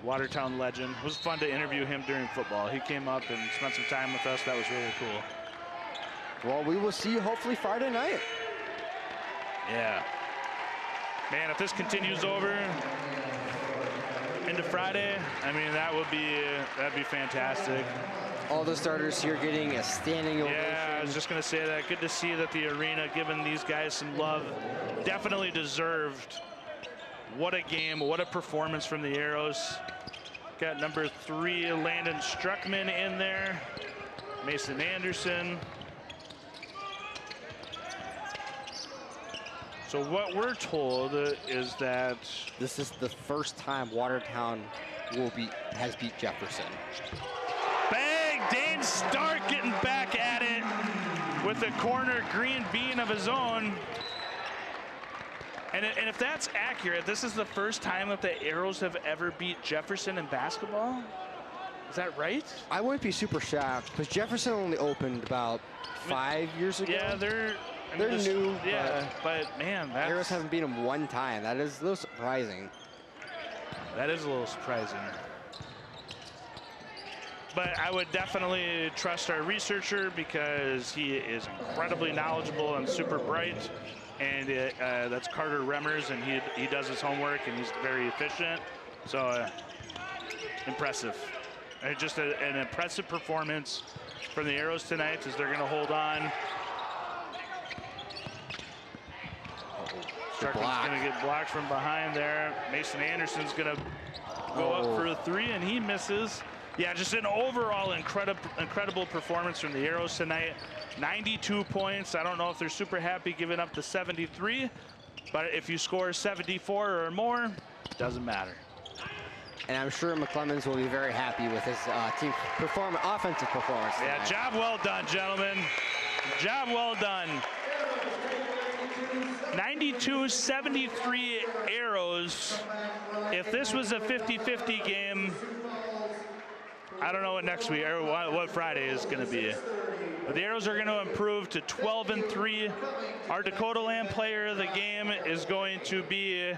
Watertown legend. It was fun to interview him during football. He came up and spent some time with us. That was really cool. Well, we will see you hopefully Friday night. Yeah. Man, if this continues over into Friday, I mean, that'd be fantastic. All the starters here getting a standing ovation. Yeah, I was just going to say that. Good to see that the arena giving these guys some love. Definitely deserved. What a game, what a performance from the Arrows. Got number 3, Landon Struckman in there. Mason Anderson. So what we're told is that this is the first time Watertown has beat Jefferson. Bang! Dane Stark getting back at it with a corner green bean of his own. And if that's accurate, this is the first time that the Arrows have ever beat Jefferson in basketball. Is that right? I wouldn't be super shocked because Jefferson only opened about 5 years ago. Yeah, they're new. Yeah, but man, that's, Arrows haven't beat them one time. That is a little surprising. That is a little surprising. But I would definitely trust our researcher because he is incredibly knowledgeable and super bright. And that's Carter Remmers, and he does his homework, and he's very efficient. So impressive. And just an impressive performance from the Arrows tonight as they're going to hold on. Starkman's going to get blocked from behind there. Mason Anderson's going to go up for a three, and he misses. Yeah, just an overall incredible performance from the Arrows tonight. 92 points. I don't know if they're super happy giving up the 73, but if you score 74 or more, it doesn't matter. And I'm sure McClemens will be very happy with his team offensive performance tonight. Yeah, job well done, gentlemen. Job well done. 92-73 Arrows. If this was a 50-50 game, I don't know what next week or what Friday is going to be. But the Arrows are going to improve to 12-3. Our Dakota Land player of the game is going to be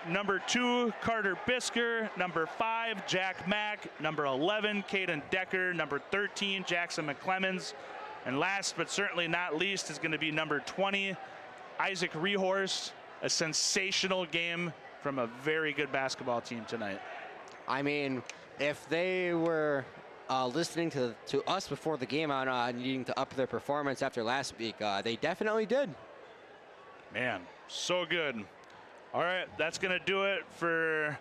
number 2, Carter Bisker. Number 5, Jack Mack. Number 11, Caden Decker. Number 13, Jackson McClemens. And last but certainly not least is going to be number 20, Isaac Rehorst. A sensational game from a very good basketball team tonight. I mean, if they were listening to us before the game on needing to up their performance after last week, they definitely did. Man, so good. All right, that's going to do it for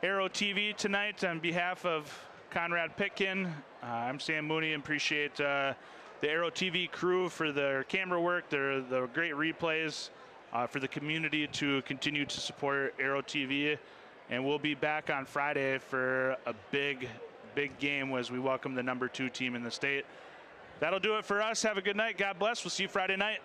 Arrow TV tonight. On behalf of Conrad Pitkin, I'm Sam Mooney, and appreciate the Arrow TV crew for their camera work, the great replays, for the community to continue to support Arrow TV. And we'll be back on Friday for a big game as we welcome the number 2 team in the state. That'll do it for us. Have a good night. God bless. We'll see you Friday night.